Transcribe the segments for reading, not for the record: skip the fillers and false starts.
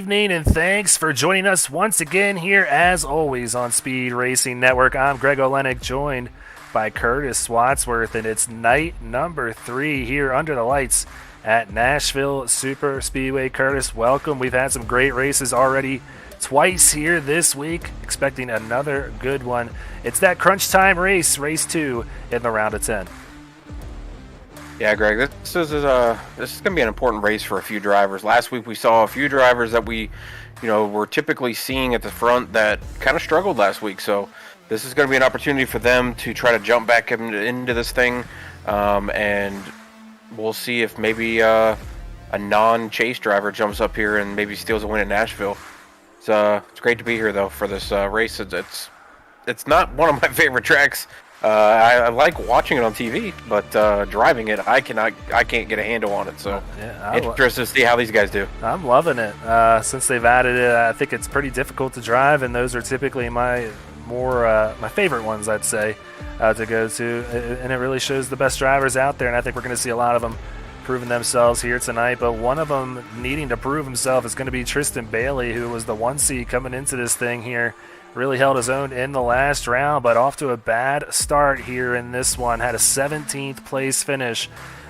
evening, and thanks for joining us once again here, as always, on Speed Racing Network. I'm Greg Olenek, joined by Curtis Wadsworth, and it's night number 3 here under the lights at Nashville Super Speedway. Curtis, welcome. We've had some great races already twice here this week, expecting another good one. It's that crunch time race, race 2 in the round of 10. Yeah, Greg, this is going to be an important race for a few drivers. Last week we saw a few drivers that we, were typically seeing at the front that kind of struggled last week. So this is going to be an opportunity for them to try to jump back into this thing, and we'll see if maybe a non-chase driver jumps up here and maybe steals a win at Nashville. It's great to be here though for this race. It's not one of my favorite tracks. I like watching it on TV, but driving it, I can't get a handle on it. So interested to see how these guys do. I'm loving it. Since they've added it, I think it's pretty difficult to drive, and those are typically my favorite ones, I'd say, to go to. And it really shows the best drivers out there, and I think we're going to see a lot of them proving themselves here tonight. But one of them needing to prove himself is going to be Tristan Bailey, who was the 1 seed coming into this thing here. Really held his own in the last round, but off to a bad start here in this one. Had a 17th place finish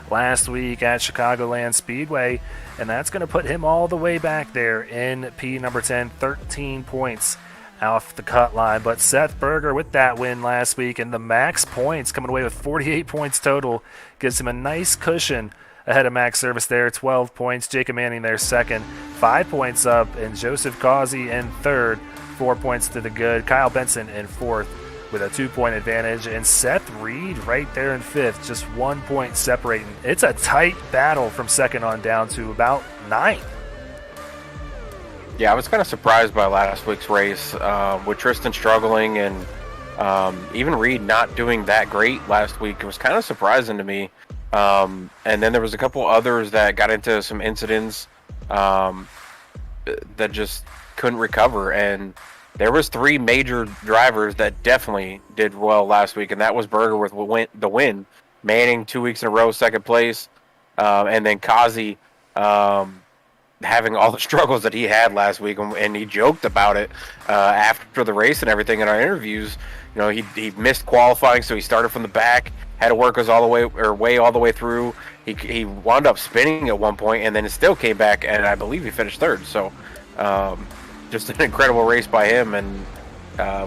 last week at Chicagoland Speedway, and that's going to put him all the way back there in P number 10, 13 points off the cut line. But Seth Berger with that win last week, and the max points coming away with 48 points total gives him a nice cushion ahead of Max Service there, 12 points. Jacob Manning there second, 5 points up, and Joseph Causey in third, 4 points to the good. Kyle Benson in fourth with a 2-point advantage, and Seth Reed right there in fifth, just 1 point separating. It's a tight battle from second on down to about ninth. Yeah, I was kind of surprised by last week's race with Tristan struggling and even Reed not doing that great last week. It was kind of surprising to me. And then there was a couple others that got into some incidents that just couldn't recover, and there was 3 major drivers that definitely did well last week, and that was Berger with the win, Manning 2 weeks in a row second place, and then Kazi having all the struggles that he had last week, and he joked about it after the race and everything in our interviews. He missed qualifying, so he started from the back, had to work us all the way through. He wound up spinning at one point, and then it still came back, and I believe he finished third. So just an incredible race by him, and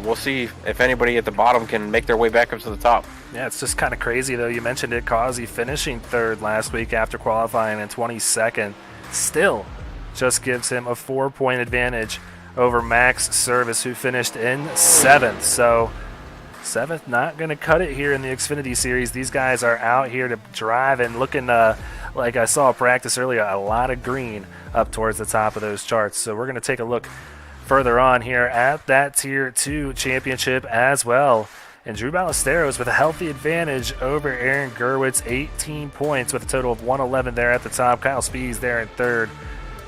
we'll see if anybody at the bottom can make their way back up to the top. Yeah, it's just kind of crazy, though. You mentioned it, Causey finishing third last week after qualifying in 22nd. Still just gives him a 4-point advantage over Max Service, who finished in 7th. So 7th not going to cut it here in the Xfinity Series. These guys are out here to drive and looking like I saw practice earlier, a lot of green up towards the top of those charts. So we're going to take a look further on here at that Tier 2 championship as well. And Drew Ballesteros with a healthy advantage over Aaron Gerwitz, 18 points with a total of 111 there at the top. Kyle Spees there in third,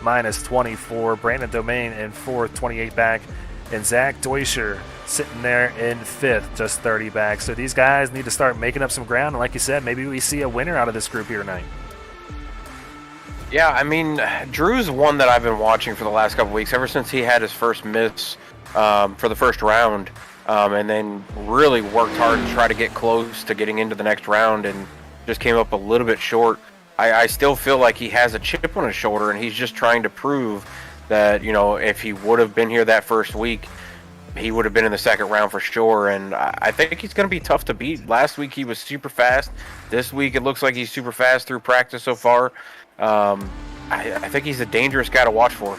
minus 24. Brandon Domain in fourth, 28 back. And Zach Deutscher sitting there in fifth, just 30 back. So these guys need to start making up some ground. And like you said, maybe we see a winner out of this group here tonight. Yeah, I mean, Drew's one that I've been watching for the last couple weeks, ever since he had his first miss for the first round, and then really worked hard to try to get close to getting into the next round and just came up a little bit short. I still feel like he has a chip on his shoulder, and he's just trying to prove that, if he would have been here that first week, he would have been in the second round for sure, and I think he's going to be tough to beat. Last week he was super fast. This week it looks like he's super fast through practice so far. I think he's a dangerous guy to watch for.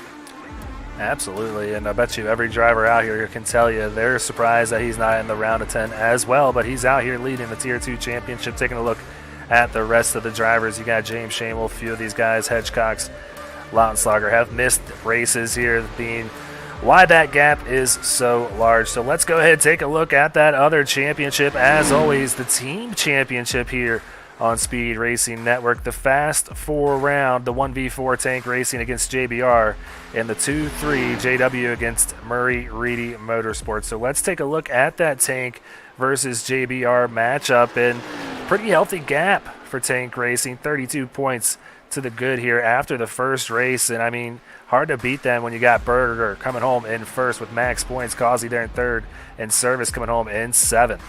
Absolutely, and I bet you every driver out here can tell you they're surprised that he's not in the round of 10 as well, but he's out here leading the Tier 2 championship. Taking a look at the rest of the drivers, you got James Shamel, a few of these guys, Hedgecox, Lautenschlager, have missed races here, being why that gap is so large. So let's go ahead and take a look at that other championship. As always, the team championship here on Speed Racing Network. The Fast 4 round, the 1v4 Tank Racing against JBR, and the 2-3 JW against Murray Reedy Motorsports. So let's take a look at that Tank versus JBR matchup, and pretty healthy gap for Tank Racing. 32 points to the good here after the first race. And, I mean, hard to beat them when you got Berger coming home in first with max points, Causey there in third, and Service coming home in seventh.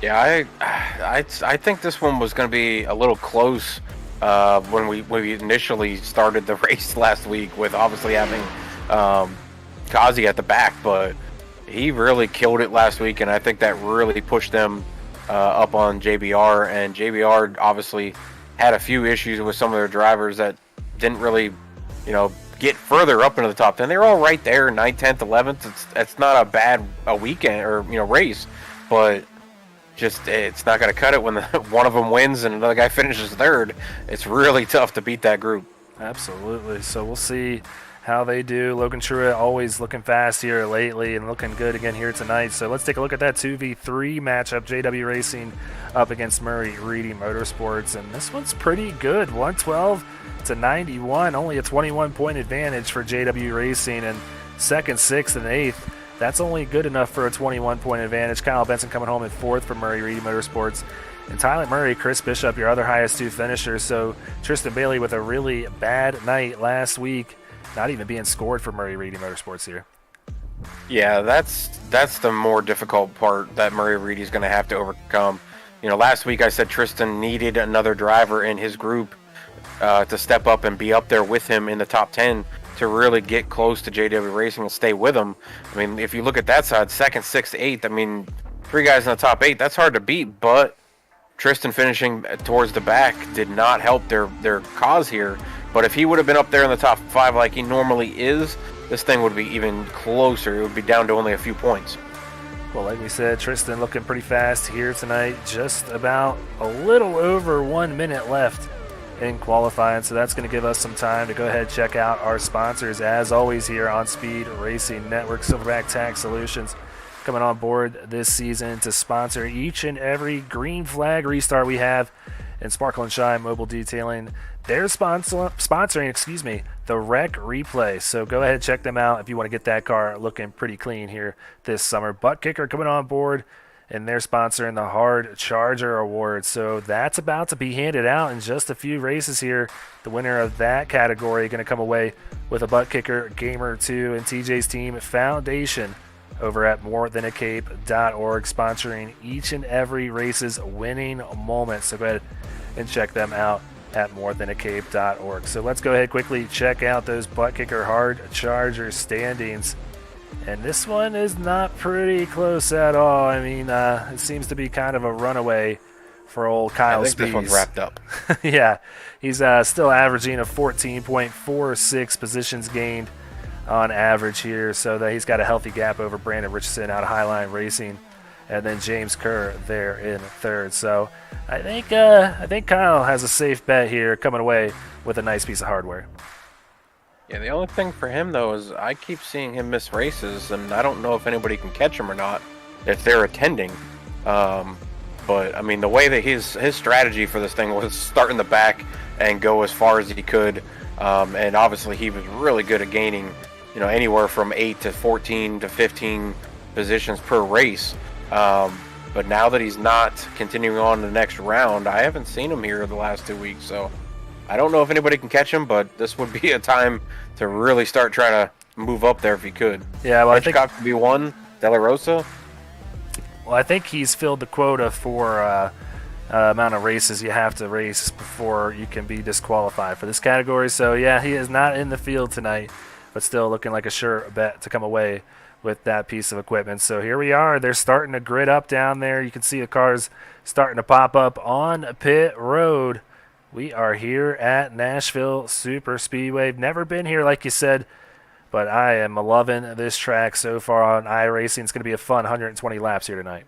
Yeah, I think this one was going to be a little close when we initially started the race last week, with obviously having Causey at the back, but he really killed it last week, and I think that really pushed them up on JBR. And JBR obviously had a few issues with some of their drivers that didn't really, get further up into the top 10. They were all right there, 9th, 10th, 11th. It's not a bad weekend or race, but just it's not going to cut it when one of them wins and another guy finishes third. It's really tough to beat that group. Absolutely. So we'll see how they do. Logan Truitt always looking fast here lately and looking good again here tonight. So let's take a look at that 2v3 matchup. JW Racing up against Murray Reedy Motorsports, and this one's pretty good. 112 to 91, only a 21-point advantage for JW Racing, and second, sixth, and eighth. That's only good enough for a 21-point advantage. Kyle Benson coming home in fourth for Murray Reedy Motorsports. And Tyler Murray, Chris Bishop, your other highest two finishers. So Tristan Bailey with a really bad night last week, not even being scored for Murray Reedy Motorsports here. Yeah, that's the more difficult part that Murray Reedy's going to have to overcome. Last week I said Tristan needed another driver in his group to step up and be up there with him in the top 10 to really get close to JW Racing and stay with them. I mean, if you look at that side, second, sixth, eighth, I mean, three guys in the top 8, that's hard to beat, but Tristan finishing towards the back did not help their cause here. But if he would have been up there in the top 5 like he normally is, this thing would be even closer. It would be down to only a few points. Well, like we said, Tristan looking pretty fast here tonight. Just about a little over 1 minute left in qualifying, so that's going to give us some time to go ahead and check out our sponsors. As always here on Speed Racing Network, Silverback Tax Solutions coming on board this season to sponsor each and every green flag restart we have, and Sparkle and Shine Mobile Detailing, they're sponsoring the Wreck Replay. So go ahead and check them out if you want to get that car looking pretty clean here this summer. Butt Kicker coming on board, and they're sponsoring the Hard Charger Award. So that's about to be handed out in just a few races here. The winner of that category going to come away with a Butt Kicker Gamer 2 and TJ's Team Foundation over at morethanAcape.org, sponsoring each and every race's winning moment. So go ahead and check them out at morethanAcape.org. So let's go ahead quickly check out those Butt Kicker Hard Charger standings. And this one is not pretty close at all. I mean, it seems to be kind of a runaway for old Kyle Spees. I think this one's wrapped up. Yeah, he's still averaging a 14.46 positions gained on average here, so that he's got a healthy gap over Brandon Richardson out of Highline Racing, and then James Kerr there in third. So I think Kyle has a safe bet here, coming away with a nice piece of hardware. Yeah, the only thing for him, though, is I keep seeing him miss races, and I don't know if anybody can catch him or not if they're attending. But, I mean, the way that his strategy for this thing was start in the back and go as far as he could. And obviously he was really good at gaining, anywhere from 8 to 14 to 15 positions per race. But now that he's not continuing on the next round, I haven't seen him here the last 2 weeks, so I don't know if anybody can catch him, but this would be a time to really start trying to move up there if he could. Yeah, well, Hitchcock could be one. De La Rosa. Well, I think he's filled the quota for amount of races you have to race before you can be disqualified for this category. So, yeah, he is not in the field tonight, but still looking like a sure bet to come away with that piece of equipment. So here we are. They're starting to grid up down there. You can see the cars starting to pop up on pit road. We are here at Nashville Super Speedway. Never been here, like you said, but I am loving this track so far on iRacing. It's going to be a fun 120 laps here tonight.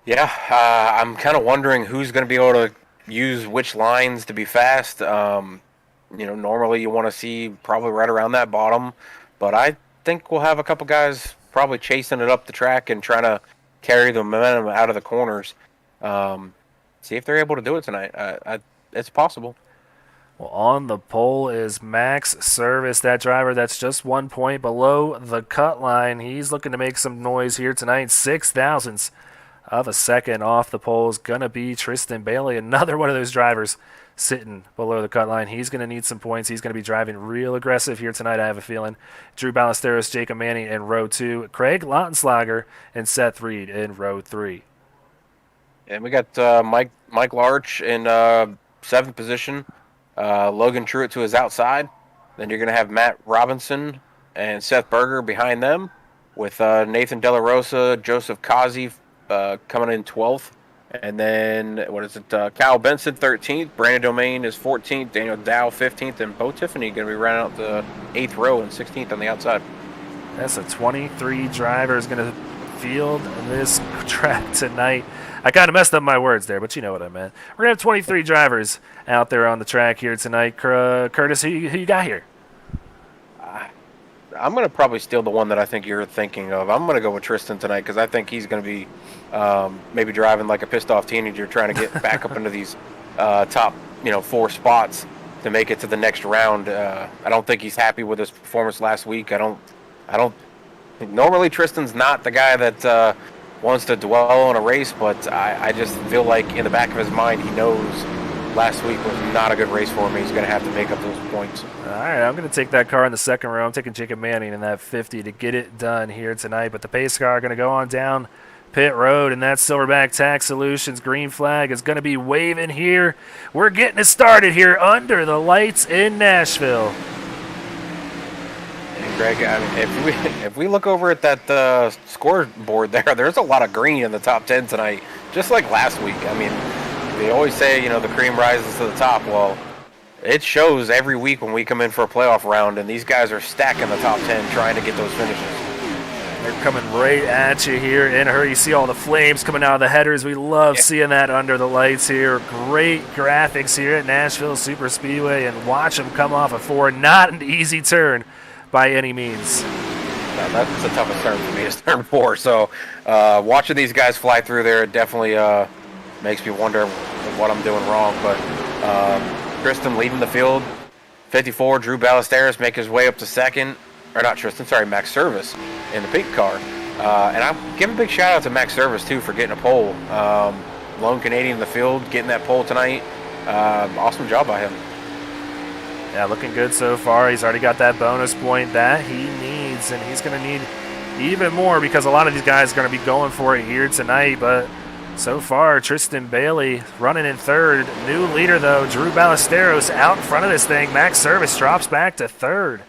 Yeah, I'm kind of wondering who's going to be able to use which lines to be fast. Normally you want to see probably right around that bottom, but I think we'll have a couple guys probably chasing it up the track and trying to carry the momentum out of the corners. See if they're able to do it tonight. It's possible. Well, on the pole is Max Service, that driver that's just 1 point below the cut line. He's looking to make some noise here tonight. 6 thousandths of a second off the pole is going to be Tristan Bailey, another one of those drivers sitting below the cut line. He's going to need some points. He's going to be driving real aggressive here tonight, I have a feeling. Drew Ballesteros, Jacob Manning in row 2, Craig Lautenslager and Seth Reed in row 3. And we got Mike Larch in 7th position, Logan Truitt to his outside. Then you're going to have Matt Robinson and Seth Berger behind them, with Nathan De La Rosa, Joseph Kazi coming in 12th. And then, Kyle Benson, 13th. Brandon Domain is 14th. Daniel Dow, 15th. And Bo Tiffany going to be running out the 8th row and 16th on the outside. That's a 23 drivers going to field this track tonight. I kind of messed up my words there, but you know what I meant. We're going to have 23 drivers out there on the track here tonight. Curtis, who you got here? I'm going to probably steal the one that I think you're thinking of. I'm going to go with Tristan tonight because I think he's going to be maybe driving like a pissed-off teenager trying to get back up into these top 4 spots to make it to the next round. I don't think he's happy with his performance last week. I don't. Normally, Tristan's not the guy that wants to dwell on a race, but I just feel like in the back of his mind he knows last week was not a good race for him. He's going to have to make up those points. All right, I'm going to take that car in the second row. I'm taking Jacob Manning in that 50 to get it done here tonight. But the pace car going to go on down pit road, and that Silverback Tax Solutions green flag is going to be waving here. We're getting it started here under the lights in Nashville. And Greg, I mean, if we look over at that scoreboard there's a lot of green in the top 10 tonight, just like last week. I mean, they always say, the cream rises to the top. Well, it shows every week when we come in for a playoff round, and these guys are stacking the top 10 trying to get those finishes. They're coming right at you here in a hurry. You see all the flames coming out of the headers. We love seeing that under the lights here. Great graphics here at Nashville Super Speedway, and watch them come off a 4. Not an easy turn by any means. No, that's the toughest turn for me, is turn 4. So watching these guys fly through there, it definitely makes me wonder what I'm doing wrong. But Tristan leading the field, 54. Drew Ballesteros make his way up to second. Or not Tristan, sorry, Max Service in the pink car. And I'm giving a big shout out to Max Service, too, for getting a pole. Lone Canadian in the field, getting that pole tonight. Awesome job by him. Yeah, looking good so far. He's already got that bonus point that he needs, and he's going to need even more because a lot of these guys are going to be going for it here tonight. But so far, Tristan Bailey running in third. New leader, though, Drew Ballesteros out in front of this thing. Max Service drops back to third.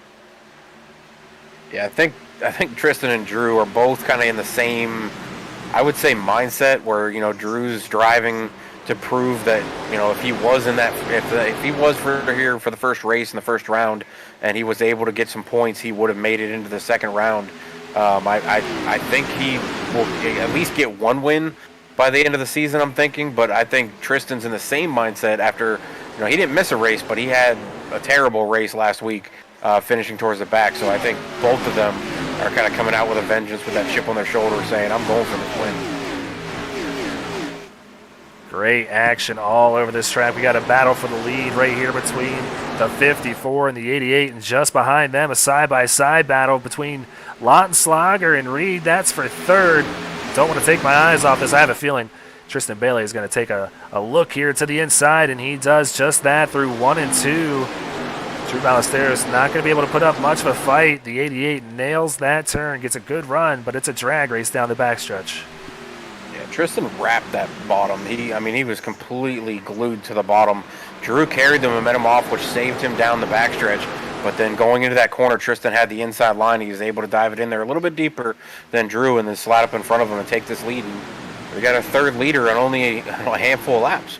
Yeah, I think Tristan and Drew are both kind of in the same, I would say, mindset where, Drew's driving to prove that, if he was in that, if he was here for the first race in the first round and he was able to get some points, he would have made it into the second round. I think he will at least get one win by the end of the season, I'm thinking, but I think Tristan's in the same mindset after, he didn't miss a race, but he had a terrible race last week, finishing towards the back. So I think both of them are kind of coming out with a vengeance with that chip on their shoulder saying, I'm going for this win. Great action all over this track. We got a battle for the lead right here between the 54 and the 88, and just behind them a side-by-side battle between Lautenslager and Reed. That's for third. Don't want to take my eyes off this. I have a feeling Tristan Bailey is going to take a look here to the inside, and he does just that through 1 and 2. Drew Ballesteros not going to be able to put up much of a fight. The 88 nails that turn, gets a good run, but it's a drag race down the backstretch. Yeah, Tristan wrapped that bottom. He was completely glued to the bottom. Drew carried the momentum off, which saved him down the backstretch. But then going into that corner, Tristan had the inside line. He was able to dive it in there a little bit deeper than Drew and then slide up in front of him and take this lead. And we got a third leader on only a handful of laps.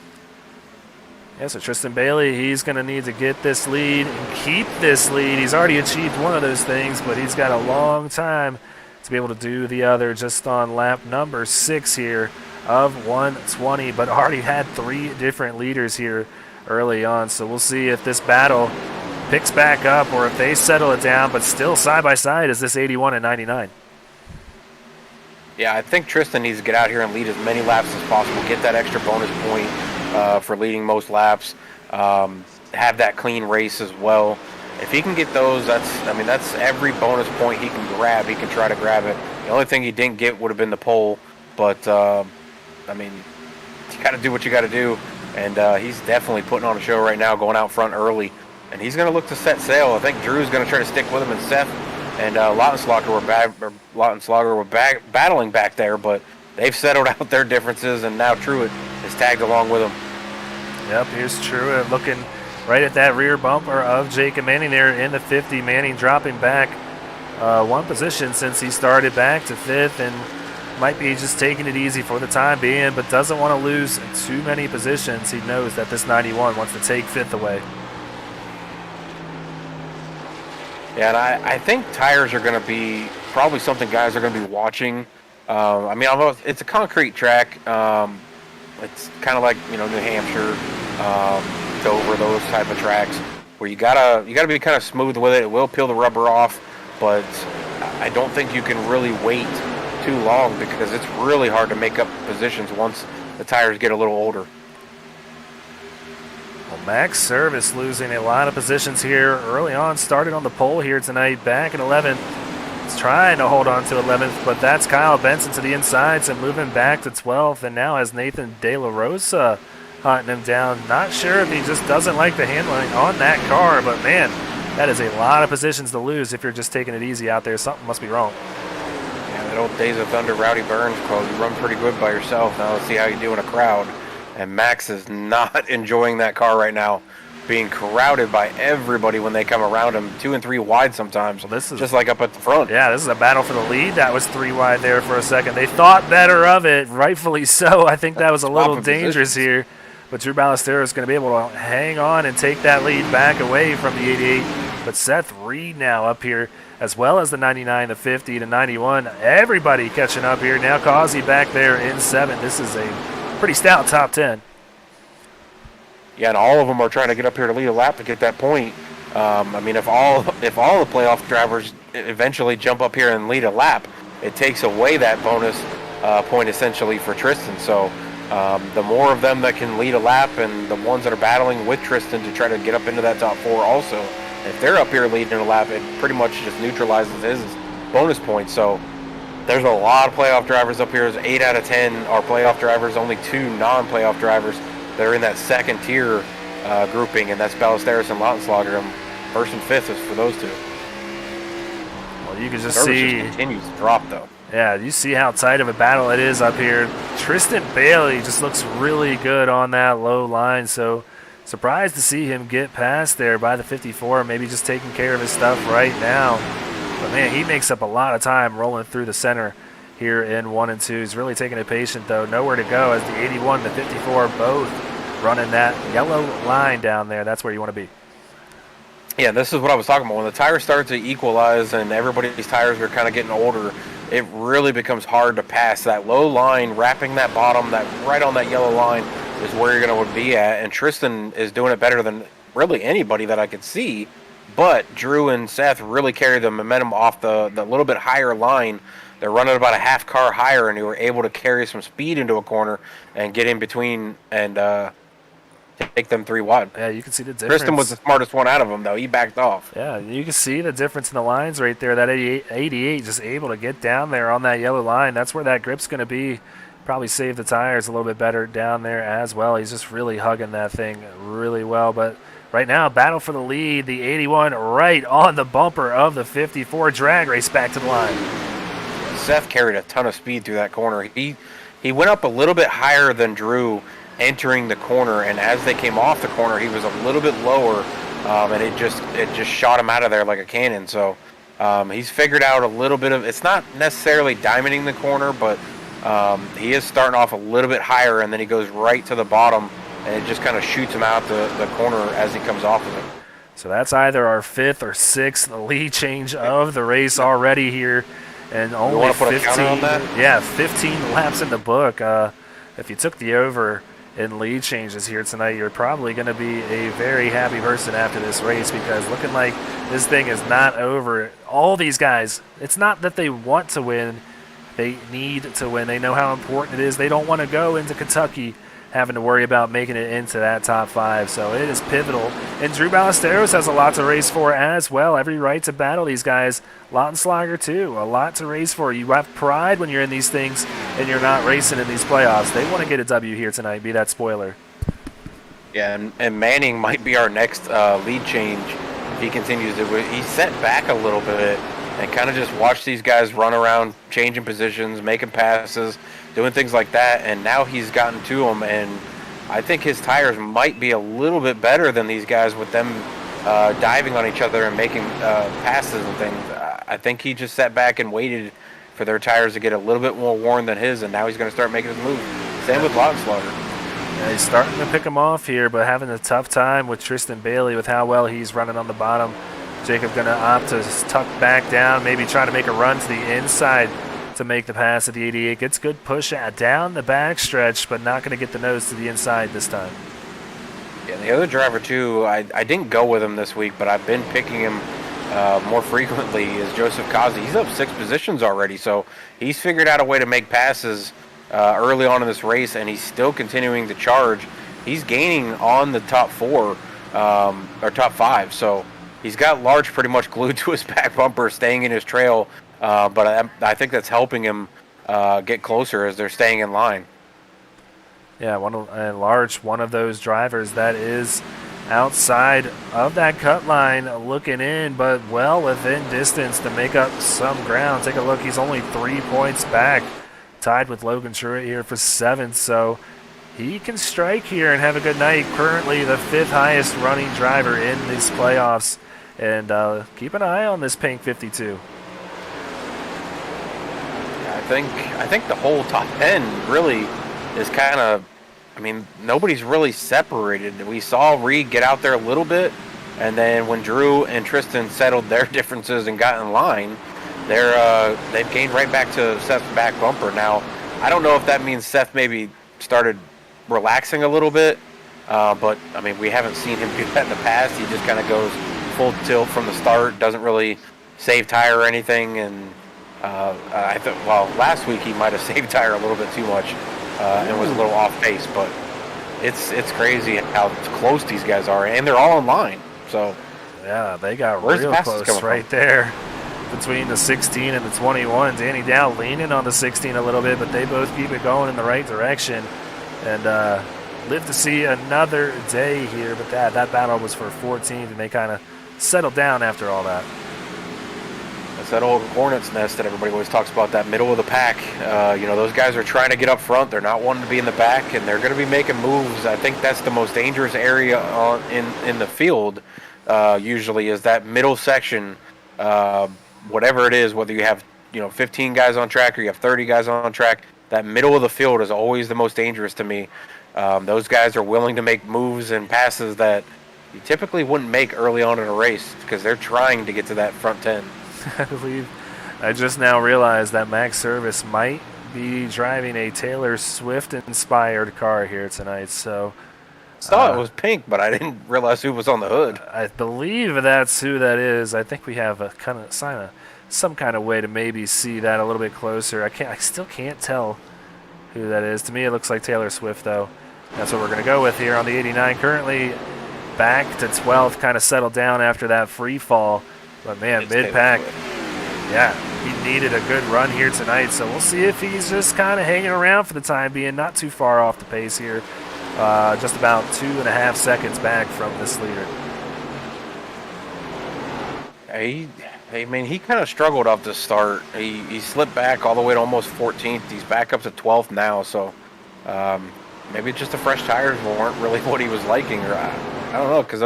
Yeah, so Tristan Bailey, he's going to need to get this lead and keep this lead. He's already achieved one of those things, but he's got a long time to be able to do the other just on lap number 6 here of 120, but already had 3 different leaders here early on. So we'll see if this battle picks back up or if they settle it down, but still side by side is this 81 and 99. Yeah, I think Tristan needs to get out here and lead as many laps as possible, get that extra bonus point for leading most laps, have that clean race as well. If he can get those, that's every bonus point he can grab. He can try to grab it. The only thing he didn't get would have been the pole, but I mean, you got to do what you got to do. And he's definitely putting on a show right now, going out front early. And he's going to look to set sail. I think Drew's going to try to stick with him, and Seth and Lautenschlager were battling back there, but they've settled out their differences, and now Truett is tagged along with him. Yep, here's Truett looking right at that rear bumper of Jacob Manning there in the 50. Manning dropping back one position since he started back to fifth, and might be just taking it easy for the time being, but doesn't want to lose too many positions. He knows that this 91 wants to take fifth away. Yeah, and I think tires are going to be probably something guys are going to be watching. I mean, although it's a concrete track, it's kind of like, you know, New Hampshire, Dover, those type of tracks where you gotta be kind of smooth with it. It will peel the rubber off, but I don't think you can really wait too long because it's really hard to make up positions once the tires get a little older. Well, Max Service losing a lot of positions here early on. Started on the pole here tonight, back in 11th. He's trying to hold on to 11th, but that's Kyle Benson to the inside, so moving back to 12th, and now has Nathan De La Rosa hunting him down. Not sure if he just doesn't like the handling on that car, but man, that is a lot of positions to lose if you're just taking it easy out there. Something must be wrong. Yeah, that old Days of Thunder Rowdy Burns quote, you run pretty good by yourself, now let's see how you do in a crowd. And Max is not enjoying that car right now, being crowded by everybody when they come around him, 2 and 3 wide sometimes. Well, this is just like up at the front. Yeah, this is a battle for the lead. That was 3 wide there for a second. They thought better of it, rightfully so. I think that was a little dangerous here. But Drew Ballesteros is going to be able to hang on and take that lead back away from the 88. But Seth Reed now up here, as well as the 99, the 50, the 91. Everybody catching up here. Now Causey back there in 7th. This is a pretty stout top 10. Yeah, and all of them are trying to get up here to lead a lap to get that point. I mean, if all the playoff drivers eventually jump up here and lead a lap, it takes away that bonus point essentially for Tristan. So the more of them that can lead a lap, and the ones that are battling with Tristan to try to get up into that top 4 also, if they're up here leading a lap, it pretty much just neutralizes his bonus points. So there's a lot of playoff drivers up here. 8 out of 10 are playoff drivers, only 2 non-playoff drivers that are in that second tier grouping, and that's Ballesteros and Lautenschlager. First and fifth is for those 2. Well, you can just see just continues to drop though. Yeah, you see how tight of a battle it is up here. Tristan Bailey just looks really good on that low line, so surprised to see him get past there by the 54, maybe just taking care of his stuff right now. But man, he makes up a lot of time rolling through the center here in 1 and 2. He's really taking it patient, though. Nowhere to go as the 81 and the 54 both running that yellow line down there. That's where you want to be. Yeah, this is what I was talking about. When the tires start to equalize and everybody's tires are kind of getting older, it really becomes hard to pass. That low line, wrapping that bottom, that right on that yellow line is where you're going to be at. And Tristan is doing it better than really anybody that I could see. But Drew and Seth really carry the momentum off the little bit higher line. They're running about a half car higher, and they were able to carry some speed into a corner and get in between and take them 3 wide. Yeah, you can see the difference. Tristan was the smartest one out of them, though. He backed off. Yeah, you can see the difference in the lines right there. That 88 just able to get down there on that yellow line. That's where that grip's going to be. Probably save the tires a little bit better down there as well. He's just really hugging that thing really well. But right now, battle for the lead. The 81 right on the bumper of the 54. Drag race back to the line. Seth carried a ton of speed through that corner. He went up a little bit higher than Drew entering the corner, and as they came off the corner, he was a little bit lower, and it just shot him out of there like a cannon. So he's figured out a little bit of, it's not necessarily diamonding the corner, but he is starting off a little bit higher, and then he goes right to the bottom, and it just kind of shoots him out the corner as he comes off of it. So that's either our 5th or 6th lead change of the race already here. And only 15, on that? Yeah, 15 laps in the book. If you took the over in lead changes here tonight, you're probably going to be a very happy person after this race, because looking like this thing is not over. All these guys, it's not that they want to win. They need to win. They know how important it is. They don't want to go into Kentucky having to worry about making it into that top 5. So it is pivotal. And Drew Ballesteros has a lot to race for as well. Every right to battle these guys. Lautenschlager too, a lot to race for. You have pride when you're in these things and you're not racing in these playoffs. They want to get a W here tonight, be that spoiler. Yeah, and Manning might be our next lead change if he continues to. He set back a little bit and kind of just watched these guys run around, changing positions, making passes, doing things like that, and now he's gotten to them, and I think his tires might be a little bit better than these guys with them diving on each other and making passes and things. I think he just sat back and waited for their tires to get a little bit more worn than his, and now he's going to start making his move. Same with Lautenschlager. Yeah, he's starting to pick him off here, but having a tough time with Tristan Bailey with how well he's running on the bottom. Jacob going to opt to tuck back down, maybe try to make a run to the inside to make the pass at the 88. Gets good push down the back stretch, but not going to get the nose to the inside this time. Yeah, the other driver, too, I didn't go with him this week, but I've been picking him more frequently, is Joseph Kazi. He's up 6 positions already, so he's figured out a way to make passes early on in this race, and he's still continuing to charge. He's gaining on the top 4, or top 5, so he's got Large pretty much glued to his back bumper, staying in his trail, but I think that's helping him get closer as they're staying in line. Yeah, Large, one of those drivers that is outside of that cut line looking in, but well within distance to make up some ground. Take a look, he's only 3 points back, tied with Logan Truitt here for 7th, so he can strike here and have a good night. Currently the 5th highest running driver in these playoffs, and keep an eye on this pink 52. I think the whole top 10 really is kind of, I mean, nobody's really separated. We saw Reed get out there a little bit, and then when Drew and Tristan settled their differences and got in line, they've gained right back to Seth's back bumper. Now, I don't know if that means Seth maybe started relaxing a little bit, but, I mean, we haven't seen him do that in the past. He just kind of goes full tilt from the start, doesn't really save tire or anything, and I thought, well, last week he might have saved tire a little bit too much and was a little off pace, but it's crazy how close these guys are, and they're all in line. So yeah, they got real close right there between the 16 and the 21. Danny Dow leaning on the 16 a little bit, but they both keep it going in the right direction, and live to see another day here. But that battle was for 14th, and they kind of settled down after all that. It's that old hornet's nest that everybody always talks about, that middle of the pack. Those guys are trying to get up front. They're not wanting to be in the back, and they're going to be making moves. I think that's the most dangerous area in the field, usually, is that middle section. Whatever it is, whether you have 15 guys on track or you have 30 guys on track, that middle of the field is always the most dangerous to me. Those guys are willing to make moves and passes that you typically wouldn't make early on in a race because they're trying to get to that front 10. I believe I just now realized that Max Service might be driving a Taylor Swift-inspired car here tonight. So I saw it was pink, but I didn't realize who was on the hood. I believe that's who that is. I think we have some kind of way to maybe see that a little bit closer. I still can't tell who that is. To me, it looks like Taylor Swift, though. That's what we're going to go with here on the 89. Currently back to 12th, kind of settled down after that free fall. But, man, mid-pack, yeah, he needed a good run here tonight. So we'll see if he's just kind of hanging around for the time being. Not too far off the pace here. Just about 2.5 seconds back from this leader. He kind of struggled off the start. He slipped back all the way to almost 14th. He's back up to 12th now. So maybe just the fresh tires weren't really what he was liking. Or I don't know, because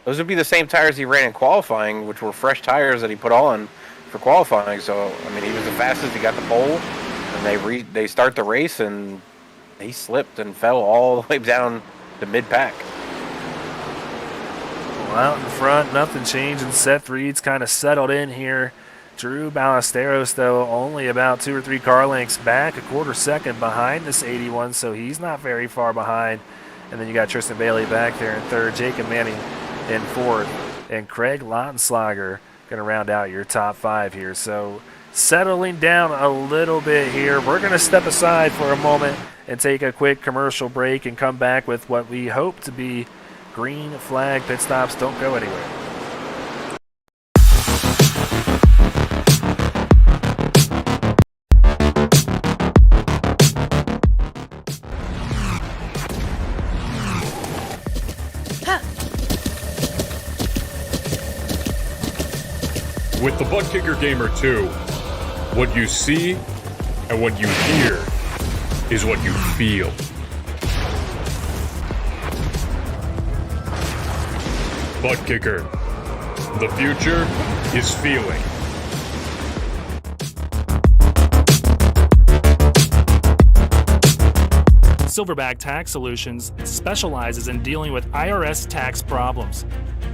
those would be the same tires he ran in qualifying, which were fresh tires that he put on for qualifying. So, I mean, he was the fastest. He got the pole, and they start the race, and he slipped and fell all the way down to mid-pack. Well, out in front, nothing changing. Seth Reed's kind of settled in here. Drew Ballesteros, though, only about 2 or 3 car lengths back, a quarter second behind this 81, so he's not very far behind. And then you got Tristan Bailey back there in third, Jacob Manning in fourth, and Craig Lautenschlager going to round out your top 5 here. So settling down a little bit here. We're going to step aside for a moment and take a quick commercial break and come back with what we hope to be green flag pit stops. Don't go anywhere. With the Butt Kicker Gamer 2, what you see and what you hear is what you feel. Butt Kicker. The future is feeling. Silverback Tax Solutions specializes in dealing with IRS tax problems.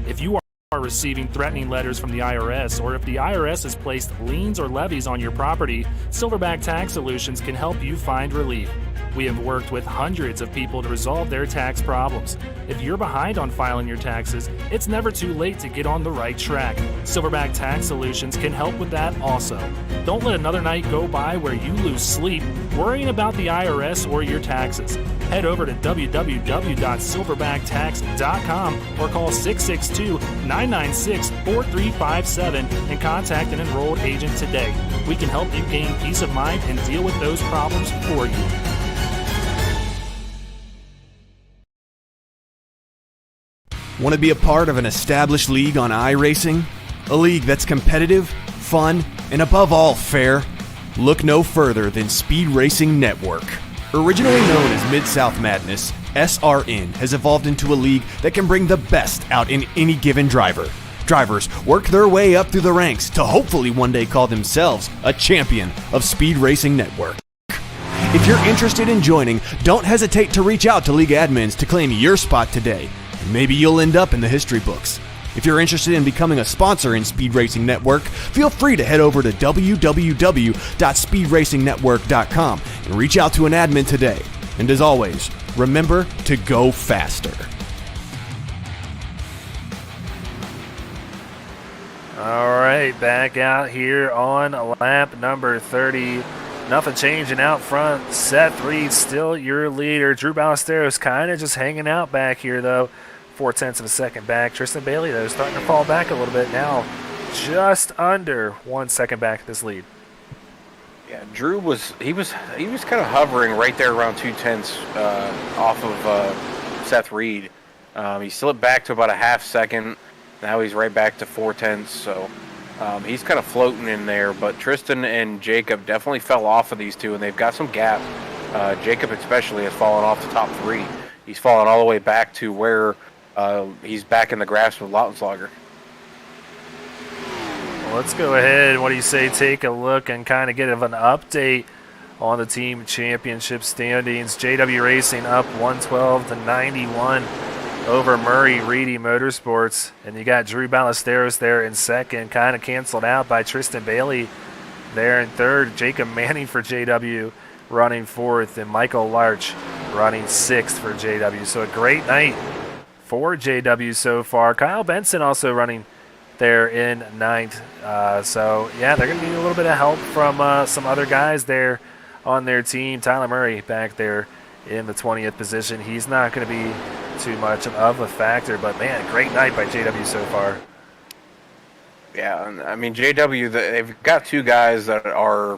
If you are receiving threatening letters from the IRS, or if the IRS has placed liens or levies on your property, Silverback Tax Solutions can help you find relief. We have worked with hundreds of people to resolve their tax problems. If you're behind on filing your taxes, it's never too late to get on the right track. Silverback Tax Solutions can help with that also. Don't let another night go by where you lose sleep worrying about the IRS or your taxes. Head over to www.silverbacktx.com or call 662-996-4357 and contact an enrolled agent today. We can help you gain peace of mind and deal with those problems for you. Want to be a part of an established league on iRacing? A league that's competitive, fun, and above all fair? Look no further than Speed Racing Network. Originally known as Mid-South Madness, SRN has evolved into a league that can bring the best out in any given driver. Drivers work their way up through the ranks to hopefully one day call themselves a champion of Speed Racing Network. If you're interested in joining, don't hesitate to reach out to league admins to claim your spot today. Maybe you'll end up in the history books. If you're interested in becoming a sponsor in Speed Racing Network, feel free to head over to www.speedracingnetwork.com and reach out to an admin today. And as always, remember to go faster. All right, back out here on lap number 30. Nothing changing out front. Seth Reed still your leader. Drew Ballesteros kind of just hanging out back here, though. 0.4 of a second back. Tristan Bailey, though, starting to fall back a little bit now. Just under 1 second back this lead. Yeah, Drew was kind of hovering right there around 0.2 off of Seth Reed. He slipped back to about a half second. Now he's right back to 0.4. So he's kind of floating in there. But Tristan and Jacob definitely fell off of these two, and they've got some gap. Jacob especially has fallen off the top three. He's fallen all the way back to where he's back in the grasp of Lautenschlager. Well, let's go ahead. What do you say? Take a look and kind of get an update on the team championship standings. JW Racing up 112-91 over Murray Reedy Motorsports. And you got Drew Ballesteros there in second, kind of canceled out by Tristan Bailey there in third. Jacob Manning for JW running fourth, and Michael Larch running sixth for JW. So a great night for JW so far. Kyle Benson also running there in ninth. So, yeah, they're going to need a little bit of help from some other guys there on their team. Tyler Murray back there in the 20th position. He's not going to be too much of a factor, but, man, great night by JW so far. Yeah, I mean, JW, they've got two guys that are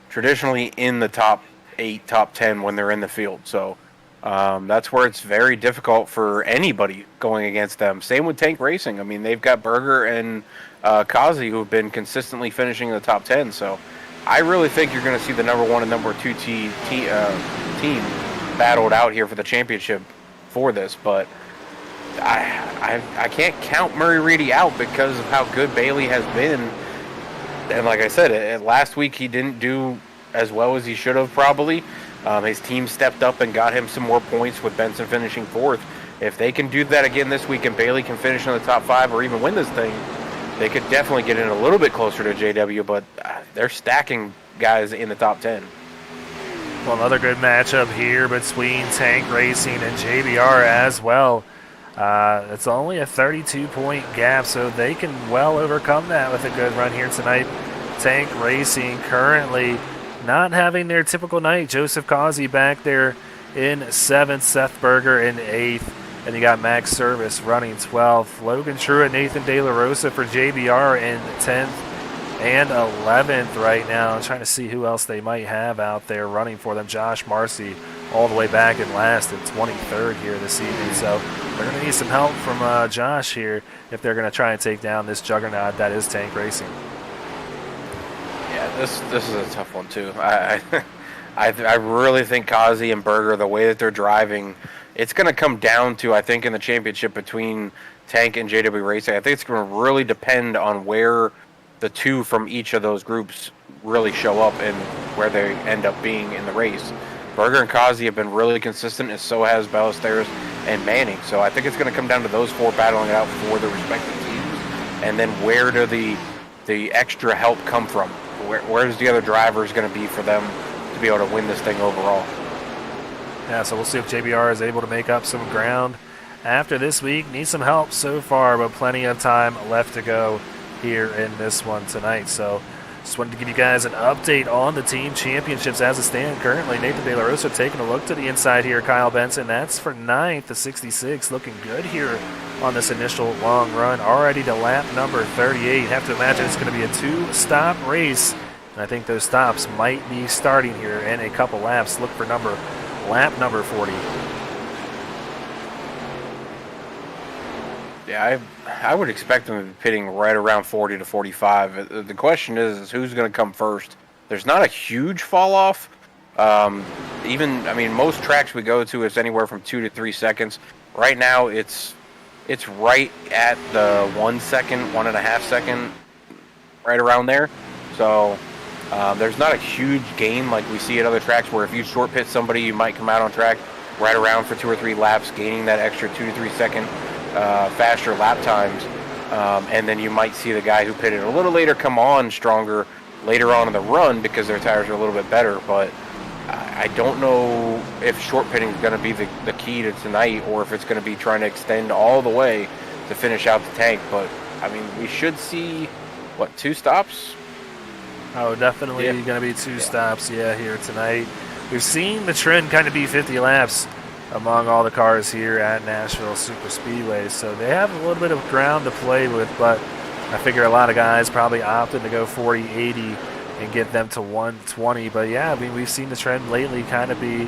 traditionally in the top 8, top 10 when they're in the field. So, that's where it's very difficult for anybody going against them. Same with Tank Racing. I mean, they've got Berger and Kazi who have been consistently finishing in the top 10. So I really think you're going to see the number 1 and number 2 team battled out here for the championship for this. But I can't count Murray Reedy out because of how good Bailey has been. And like I said, last week he didn't do as well as he should have probably. His team stepped up and got him some more points with Benson finishing fourth. If they can do that again this week and Bailey can finish in the top 5 or even win this thing, they could definitely get in a little bit closer to JW, but they're stacking guys in the top 10. Well, another good matchup here between Tank Racing and JBR as well. It's only a 32-point gap, so they can well overcome that with a good run here tonight. Tank Racing currently not having their typical night. Joseph Causey back there in 7th, Seth Berger in 8th, and you got Max Service running 12th. Logan Truitt, Nathan De La Rosa for JBR in 10th and 11th right now. I'm trying to see who else they might have out there running for them. Josh Marcy all the way back in last at 23rd here this evening. So they're going to need some help from Josh here if they're going to try and take down this juggernaut that is Tank Racing. Yeah, this is a tough one too. I really think Kazi and Berger, the way that they're driving, it's going to come down to, I think, in the championship between Tank and JW Racing. I think it's going to really depend on where the two from each of those groups really show up and where they end up being in the race. Berger and Kazi have been really consistent, and so has Ballesteros and Manning. So I think it's going to come down to those four battling it out for their respective teams. And then where do the extra help come from? Where's the other drivers going to be for them to be able to win this thing overall? Yeah, so we'll see if JBR is able to make up some ground after this week. Needs some help so far, but plenty of time left to go here in this one tonight. So just wanted to give you guys an update on the team championships as it stands currently. Nathan De La Rosa taking a look to the inside here. Kyle Benson, that's for 9th to 66. Looking good here on this initial long run. Already to lap number 38. Have to imagine it's going to be a 2-stop race. And I think those stops might be starting here in a couple laps. Look for lap number 40. Yeah, I would expect them to be pitting right around 40 to 45. The question is who's going to come first. There's not a huge fall off. Most tracks we go to, it's anywhere from 2 to 3 seconds. Right now, it's right at the 1 second, 1.5 second, right around there. So there's not a huge gain like we see at other tracks where if you short pit somebody, you might come out on track right around for 2 or 3 laps, gaining that extra 2 to 3 second faster lap times. And then you might see the guy who pitted a little later come on stronger later on in the run because their tires are a little bit better. But I don't know if short pitting is going to be the key to tonight or if it's going to be trying to extend all the way to finish out the tank. But, we should see, 2 stops? Oh, definitely going to be 2 stops, here tonight. We've seen the trend kind of be 50 laps among all the cars here at Nashville Super Speedway, so they have a little bit of ground to play with, but I figure a lot of guys probably opted to go 40, 80 and get them to 120. But we've seen the trend lately kind of be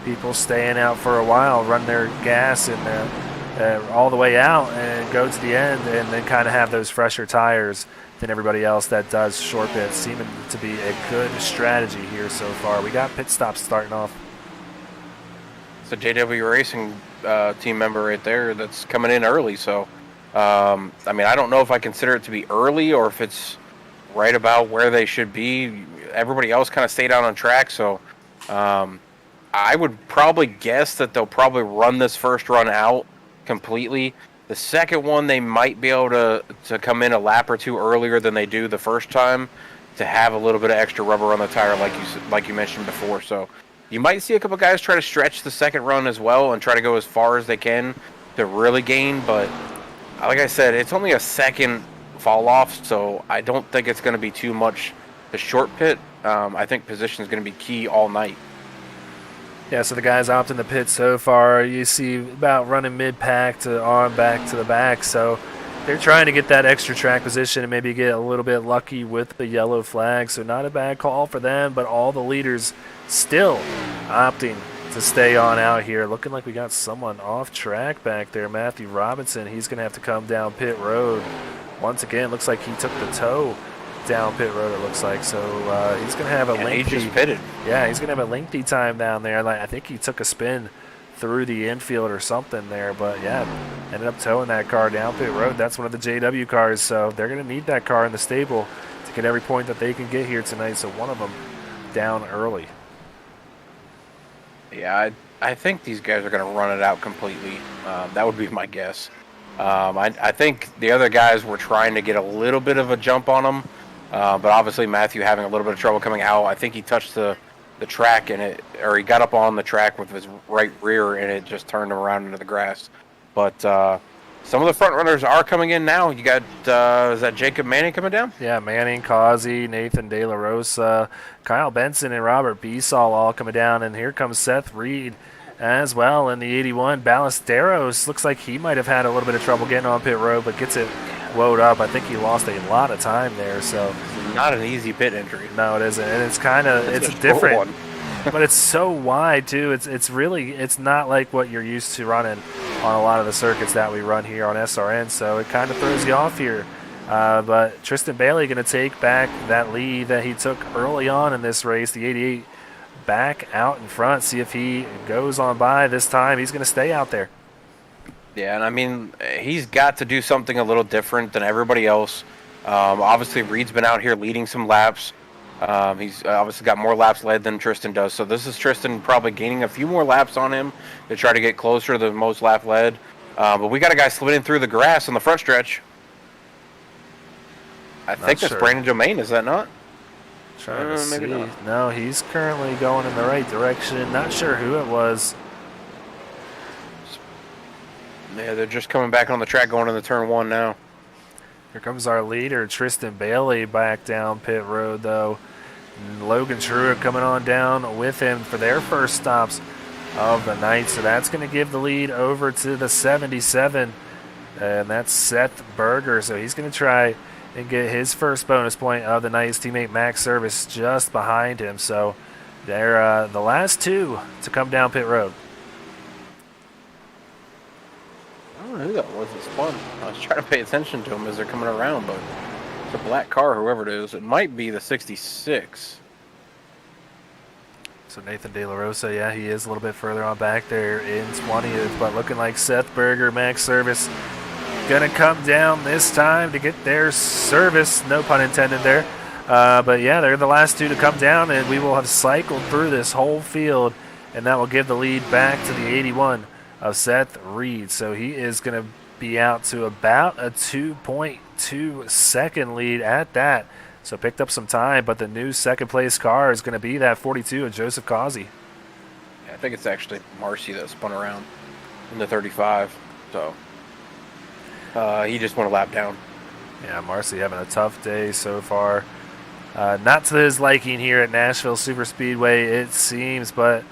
people staying out for a while, run their gas and all the way out and go to the end and then kind of have those fresher tires than everybody else that does short pits, seeming to be a good strategy here so far. We got pit stops starting off. It's a JW Racing team member right there that's coming in early. So, I don't know if I consider it to be early or if it's right about where they should be. Everybody else kind of stayed out on track. So, I would probably guess that they'll probably run this first run out completely. The second one, they might be able to come in a lap or two earlier than they do the first time to have a little bit of extra rubber on the tire like you mentioned before. So you might see a couple guys try to stretch the second run as well and try to go as far as they can to really gain. But like I said, it's only a second fall off, so I don't think it's going to be too much to short pit. I think position is going to be key all night. Yeah, so the guys opt in the pit so far. You see about running mid-pack to on back to the back. So they're trying to get that extra track position and maybe get a little bit lucky with the yellow flag. So not a bad call for them, but all the leaders still opting to stay on out here. Looking like we got someone off track back there. Matthew Robinson, he's going to have to come down pit road. Once again, looks like he took the toe down pit road, it looks like. So he's going to have a lengthy... He just pitted. Yeah, he's going to have a lengthy time down there. I think he took a spin through the infield or something there. But, ended up towing that car down pit road. That's one of the JW cars. So they're going to need that car in the stable to get every point that they can get here tonight. So one of them down early. Yeah, I think these guys are going to run it out completely. That would be my guess. I think the other guys were trying to get a little bit of a jump on them. But obviously Matthew having a little bit of trouble coming out. I think he touched the track or he got up on the track with his right rear and it just turned him around into the grass. But some of the front runners are coming in now. You got, is that Jacob Manning coming down? Yeah, Manning, Causey, Nathan De La Rosa, Kyle Benson, and Robert Beasall all coming down. And here comes Seth Reed as well in the 81. Ballesteros looks like he might have had a little bit of trouble getting on pit road, but gets it woed up. I think he lost a lot of time there. So not an easy pit injury. No, it isn't. And it's kind of, it's different. But it's so wide too. It's really, it's not like what you're used to running on a lot of the circuits that we run here on SRN. So it kind of throws you off here. But Tristan Bailey going to take back that lead that he took early on in this race. The 88 back out in front. See if he goes on by this time. He's going to stay out there. Yeah, and I mean, he's got to do something a little different than everybody else. Obviously, Reed's been out here leading some laps. He's obviously got more laps led than Tristan does. So this is Tristan probably gaining a few more laps on him to try to get closer to the most lap led. But we got a guy sliding through the grass on the front stretch. I think that's Brandon Domain, is that not? Trying to see. Maybe not. No, he's currently going in the right direction. Not sure who it was. Yeah, they're just coming back on the track going into turn 1 now. Here comes our leader, Tristan Bailey, back down pit road, though. And Logan Truitt coming on down with him for their first stops of the night. So that's going to give the lead over to the 77, and that's Seth Berger. So he's going to try and get his first bonus point of the night. His teammate Max Service just behind him. So they're the last two to come down pit road. I don't know who that was that spun. I was trying to pay attention to them as they're coming around, but it's a black car, whoever it is. It might be the 66. So Nathan De La Rosa, yeah, he is a little bit further on back there in 20th, but looking like Seth Berger, Max Service, going to come down this time to get their service. No pun intended there. But yeah, they're the last two to come down, and we will have cycled through this whole field, and that will give the lead back to the 81 of Seth Reed. So he is going to be out to about a 2.2 second lead at that. So picked up some time, but the new second place car is going to be that 42 of Joseph Causey. Yeah, I think it's actually Marcy that spun around in the 35. So he just went a lap down. Yeah, Marcy having a tough day so far. Not to his liking here at Nashville Superspeedway, it seems, but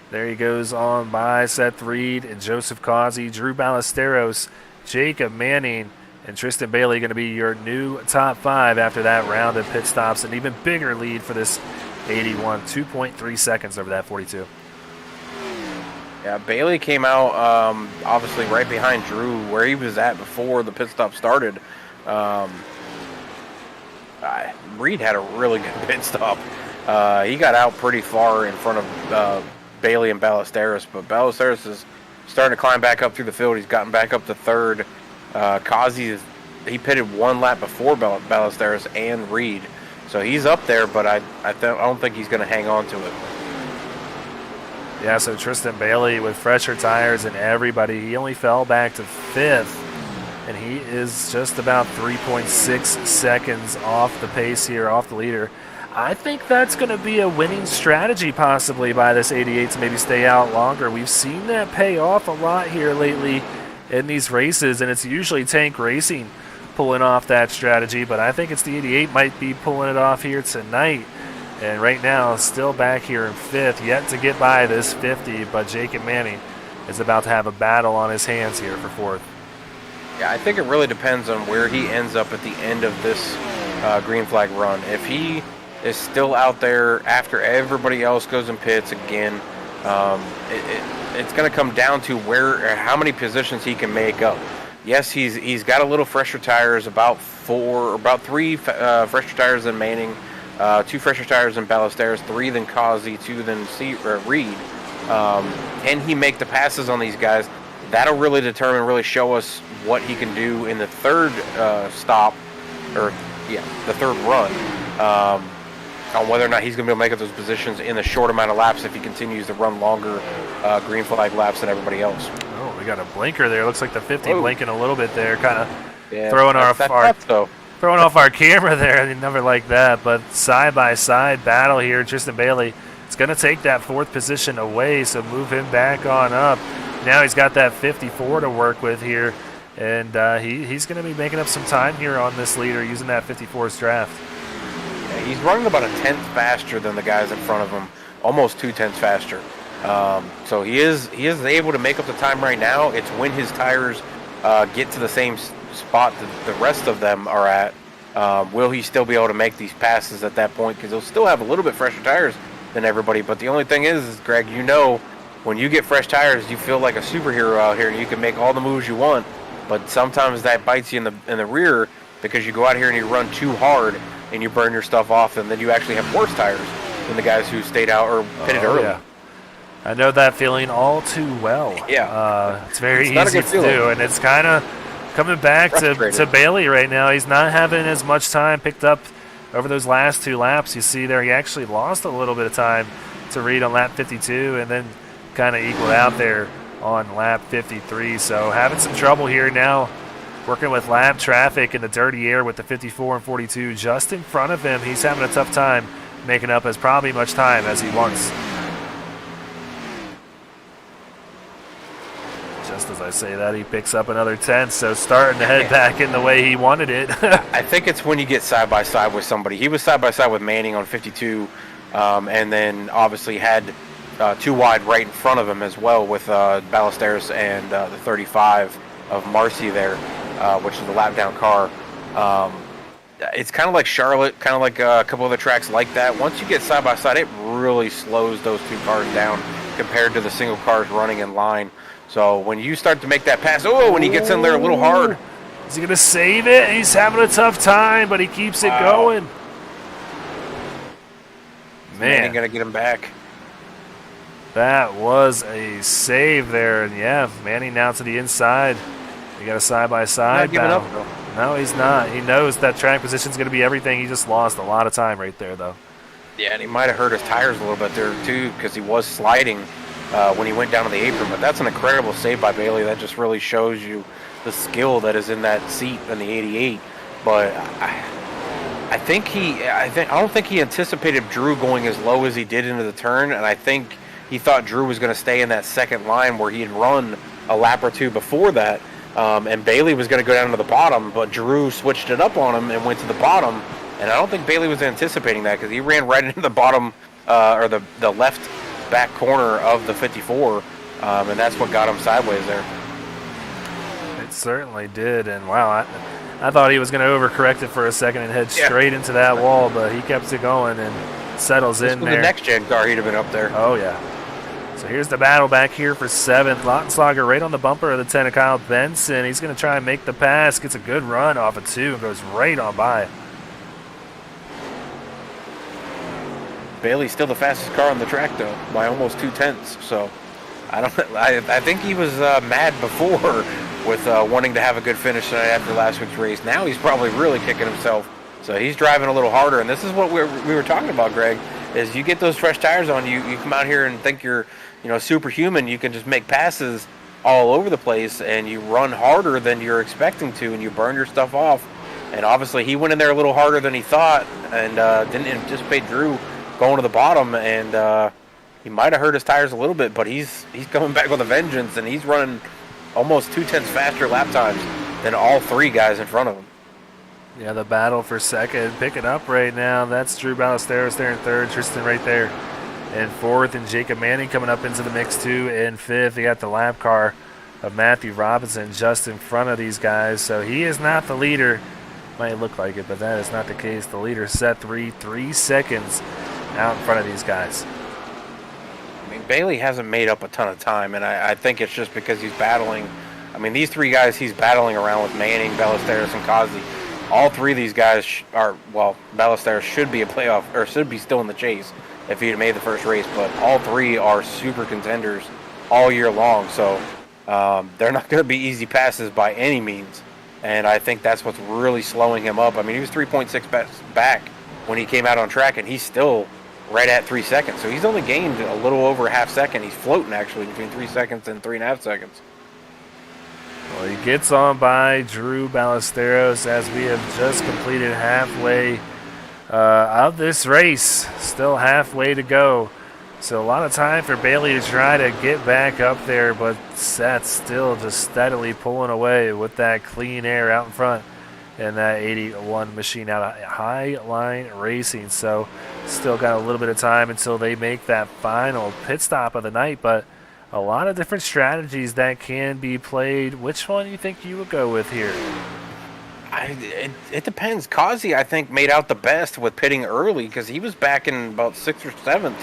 there he goes on by Seth Reed and Joseph Causey, Drew Ballesteros, Jacob Manning, and Tristan Bailey going to be your new top 5 after that round of pit stops. An even bigger lead for this 81, 2.3 seconds over that 42. Yeah, Bailey came out obviously right behind Drew where he was at before the pit stop started. Reed had a really good pit stop. He got out pretty far in front of Bailey and Ballesteros, but Ballesteros is starting to climb back up through the field. He's gotten back up to third. Causey, he pitted one lap before Ballesteros and Reed, so he's up there, but I don't think he's going to hang on to it. Yeah, so Tristan Bailey with fresher tires and everybody, he only fell back to 5th, and he is just about 3.6 seconds off the pace here, off the leader. I think that's going to be a winning strategy possibly by this 88 to maybe stay out longer. We've seen that pay off a lot here lately in these races, and it's usually Tank Racing pulling off that strategy, but I think it's the 88 might be pulling it off here tonight. And right now, still back here in 5th, yet to get by this 50, but Jacob Manning is about to have a battle on his hands here for 4th. Yeah, I think it really depends on where he ends up at the end of this green flag run. If he is still out there after everybody else goes in pits again, it's going to come down to how many positions he can make up. Yes, he's got a little fresher tires, about 3 fresher tires than Manning, 2 fresher tires than Ballesteros, 3 than Causey, 2 than Reed. Can he make the passes on these guys? That'll really show us what he can do in the third the third run. On whether or not he's going to be able to make up those positions in the short amount of laps if he continues to run longer green flag laps than everybody else. Oh, we got a blinker there. Looks like the 50 blinking a little bit there, kind of throwing off our camera there. I never like that, but side-by-side battle here. Tristan Bailey is going to take that 4th position away, so move him back on up. now he's got that 54 to work with here, and he's going to be making up some time here on this leader using that 54's draft. Yeah, he's running about a tenth faster than the guys in front of him, almost 2/10 faster. So he is able to make up the time right now. It's when his tires get to the same spot that the rest of them are at. Will he still be able to make these passes at that point? Because he'll still have a little bit fresher tires than everybody. But the only thing is Greg, when you get fresh tires, you feel like a superhero out here, and you can make all the moves you want. But sometimes that bites you in the rear because you go out here and you run too hard and you burn your stuff off, and then you actually have worse tires than the guys who stayed out or pitted early. Yeah. I know that feeling all too well. Yeah. It's very easy to do, and it's kind of coming back to Bailey right now. He's not having as much time picked up over those last 2 laps. You see there he actually lost a little bit of time to Reed on lap 52 and then kind of equaled out there on lap 53. So having some trouble here now working with lap traffic in the dirty air with the 54 and 42 just in front of him. He's having a tough time making up as probably much time as he wants. Just as I say that, he picks up another 10, so starting to head back in the way he wanted it. I think it's when you get side-by-side with somebody. He was side-by-side with Manning on 52, and then obviously had 2 wide right in front of him as well with Ballesteros and the 35 of Marcy there, which is the lap-down car. It's kind of like Charlotte, kind of like a couple other tracks like that. Once you get side-by-side, it really slows those 2 cars down compared to the single cars running in line. So when you start to make that pass, when he gets in there a little hard. Is he going to save it? He's having a tough time, but he keeps it going. Man, going to get him back. That was a save there. And, yeah, Manning now to the inside. You got a side-by-side battle. Not giving up, though. No, he's not. He knows that track position is going to be everything. He just lost a lot of time right there, though. Yeah, and he might have hurt his tires a little bit there, too, because he was sliding when he went down to the apron. But that's an incredible save by Bailey. That just really shows you the skill that is in that seat in the 88. But I don't think he anticipated Drew going as low as he did into the turn, and I think he thought Drew was going to stay in that second line where he had run a lap or 2 before that, and Bailey was going to go down to the bottom, but Drew switched it up on him and went to the bottom, and I don't think Bailey was anticipating that because he ran right into the bottom or the left back corner of the 54, and that's what got him sideways there. It certainly did, and wow, I thought he was going to overcorrect it for a second and head straight into that wall, but he kept it going and settles in there. The next gen car, he'd have been up there. Oh, yeah. So here's the battle back here for 7th. Lautenschlager right on the bumper of the 10 of Kyle Benson. He's going to try and make the pass, gets a good run off of 2 and goes right on by. Bailey's still the fastest car on the track, though, by almost 2/10. So I think he was mad before with wanting to have a good finish tonight after last week's race. Now he's probably really kicking himself. So he's driving a little harder, and this is what we were talking about, Greg, is you get those fresh tires on, you come out here and think you're superhuman. You can just make passes all over the place, and you run harder than you're expecting to, and you burn your stuff off. And obviously he went in there a little harder than he thought and didn't anticipate Drew going to the bottom, and he might have hurt his tires a little bit, but he's coming back with a vengeance, and he's running almost 2/10 faster lap times than all 3 guys in front of him. Yeah, the battle for 2nd picking up right now. That's Drew Ballesteros there in 3rd, Tristan right there in 4th, and Jacob Manning coming up into the mix too in 5th. They got the lap car of Matthew Robinson just in front of these guys, so he is not the leader. Might look like it, but that is not the case. The leader set 3 seconds out in front of these guys. I mean, Bailey hasn't made up a ton of time, and I think it's just because he's battling. I mean, these 3 guys he's battling around with Manning, Ballesteros, and Kazi. All 3 of these guys Ballesteros should be a playoff, or should be still in the chase if he had made the first race, but all 3 are super contenders all year long, so they're not going to be easy passes by any means, and I think that's what's really slowing him up. I mean, he was 3.6 back when he came out on track, and he's still right at 3 seconds, so he's only gained a little over a half second. He's floating actually between 3 seconds and 3.5 seconds. Well, he gets on by Drew Ballesteros as we have just completed halfway of this race. Still halfway to go So a lot of time for Bailey to try to get back up there, but Seth still just steadily pulling away with that clean air out in front and that 81 machine out of High Line Racing. So still got a little bit of time until they make that final pit stop of the night, but a lot of different strategies that can be played. Which one do you think you would go with here? It depends. Kazi, I think, made out the best with pitting early because he was back in about 6th or 7th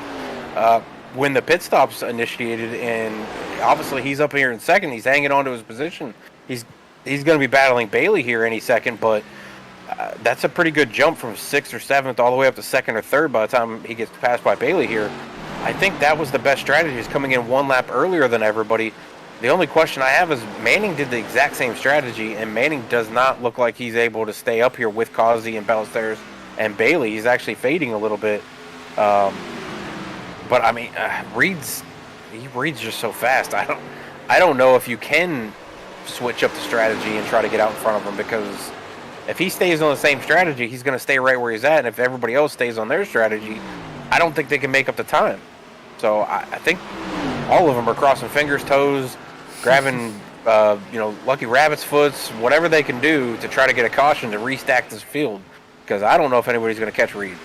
when the pit stops initiated, and obviously he's up here in 2nd. He's hanging on to his position. He's going to be battling Bailey here any second, but that's a pretty good jump from 6th or 7th all the way up to 2nd or 3rd by the time he gets passed by Bailey here. I think that was the best strategy, is coming in 1 lap earlier than everybody. The only question I have is Manning did the exact same strategy, and Manning does not look like he's able to stay up here with Kazi and Ballesteros and Bailey. He's actually fading a little bit. But I mean, Reed's just so fast. I don't know if you can switch up the strategy and try to get out in front of him, because if he stays on the same strategy, he's going to stay right where he's at. And if everybody else stays on their strategy, I don't think they can make up the time. So I think all of them are crossing fingers, toes, grabbing, lucky rabbit's foots, whatever they can do to try to get a caution to restack this field. Because I don't know if anybody's going to catch Reed.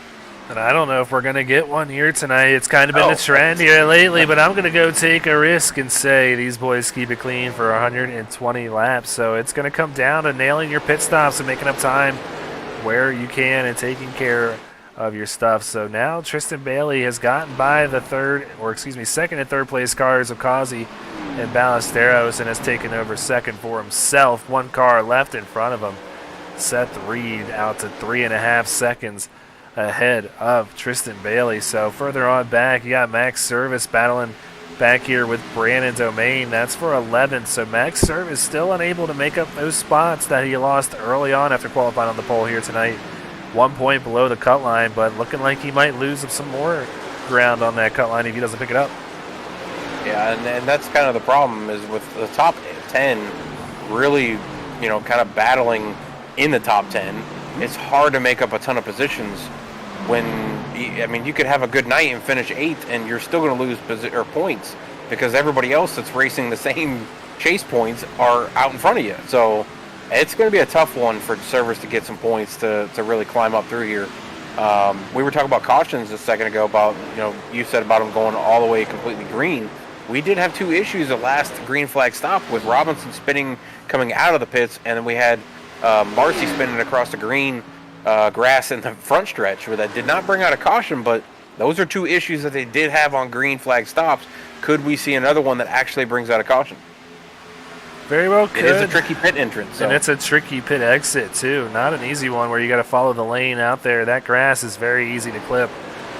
And I don't know if we're going to get one here tonight. It's kind of been a trend here lately, but I'm going to go take a risk and say these boys keep it clean for 120 laps. So it's going to come down to nailing your pit stops and making up time where you can and taking care of your stuff. So now Tristan Bailey has gotten by the second and third place cars of Kazi and Ballesteros and has taken over second for himself. 1 car left in front of him. Seth Reed out to 3.5 seconds ahead of Tristan Bailey. So further on back, you got Max Service battling back here with Brandon Domain. That's for 11th. So Max Service still unable to make up those spots that he lost early on after qualifying on the pole here tonight. 1 point below the cut line, but looking like he might lose some more ground on that cut line if he doesn't pick it up. Yeah, and that's kind of the problem, is with the top 10 really, kind of battling in the top 10, it's hard to make up a ton of positions when, you could have a good night and finish 8th, and you're still going to lose points because everybody else that's racing the same chase points are out in front of you. So it's going to be a tough one for Service to get some points to really climb up through here. We were talking about cautions a second ago about, you said about them going all the way completely green. We did have 2 issues at last green flag stop with Robinson spinning coming out of the pits, and then we had Marcy spinning across the green grass in the front stretch, where that did not bring out a caution, but those are 2 issues that they did have on green flag stops. Could we see another one that actually brings out a caution? Very well could. It is a tricky pit entrance. So. And it's a tricky pit exit, too. Not an easy one where you got to follow the lane out there. That grass is very easy to clip.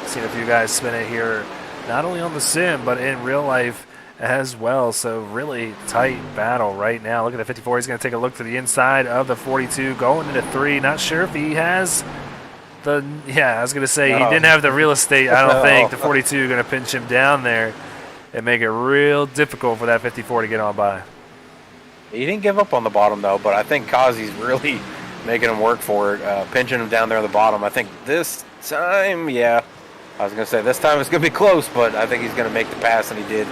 I've seen a few guys spin it here, not only on the sim, but in real life as well. So really tight battle right now. Look at the 54. He's going to take a look to the inside of the 42, going into 3. Not sure if he has the... Yeah, I was going to say he didn't have the real estate, I don't think. The 42 going to pinch him down there and make it real difficult for that 54 to get on by. He didn't give up on the bottom, though, but I think Kazi's really making him work for it, pinching him down there on the bottom. I think this time, I was going to say this time it's going to be close, but I think he's going to make the pass, and he did.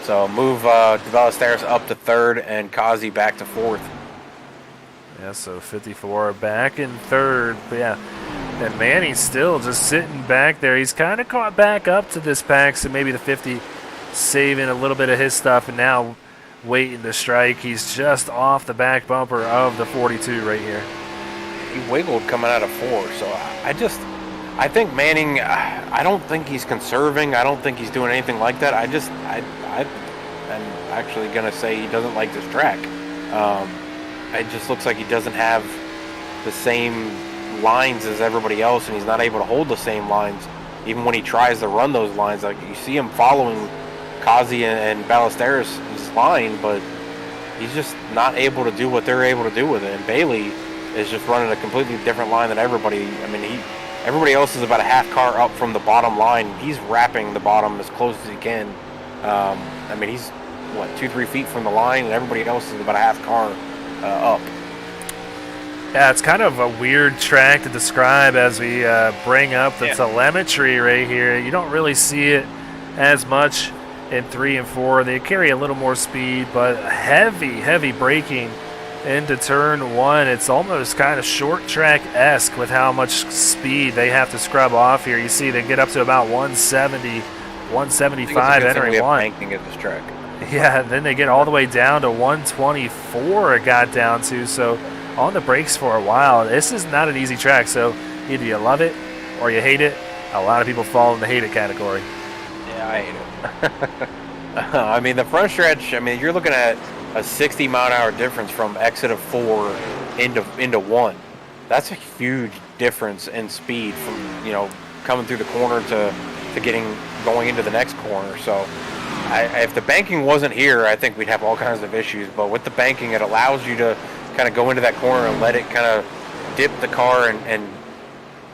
So move Ballesteros up to 3rd and Kazi back to 4th. Yeah, so 54 back in 3rd. But and Manny's still just sitting back there. He's kind of caught back up to this pack, so maybe the 50 saving a little bit of his stuff, and now waiting to strike. He's just off the back bumper of the 42 right here. He wiggled coming out of 4, so I think Manning, I don't think he's conserving. I don't think he's doing anything like that. I'm actually going to say he doesn't like this track. It just looks like he doesn't have the same lines as everybody else, and he's not able to hold the same lines even when he tries to run those lines. Like, you see him following Kazi and Ballesteros' line, but he's just not able to do what they're able to do with it. And Bailey is just running a completely different line than everybody. Everybody else is about a half car up from the bottom line. He's wrapping the bottom as close as he can. He's 2-3 feet from the line, and everybody else is about a half car up. Yeah, it's kind of a weird track to describe as we bring up the telemetry right here. You don't really see it as much in 3 and 4. They carry a little more speed, but heavy braking into turn 1. It's almost kind of short track-esque with how much speed they have to scrub off here. You see they get up to about 170, 175 entering 1. Banking at this track. Yeah, then they get all the way down to 124 it got down to. So on the brakes for a while. This is not an easy track, so either you love it or you hate it. A lot of people fall in the hate it category. Yeah, I hate it. I mean, the front stretch, I mean, you're looking at a 60-mile-an-hour difference from exit of 4 into 1. That's a huge difference in speed from, coming through the corner to going into the next corner. So if the banking wasn't here, I think we'd have all kinds of issues. But with the banking, it allows you to kind of go into that corner and let it kind of dip the car and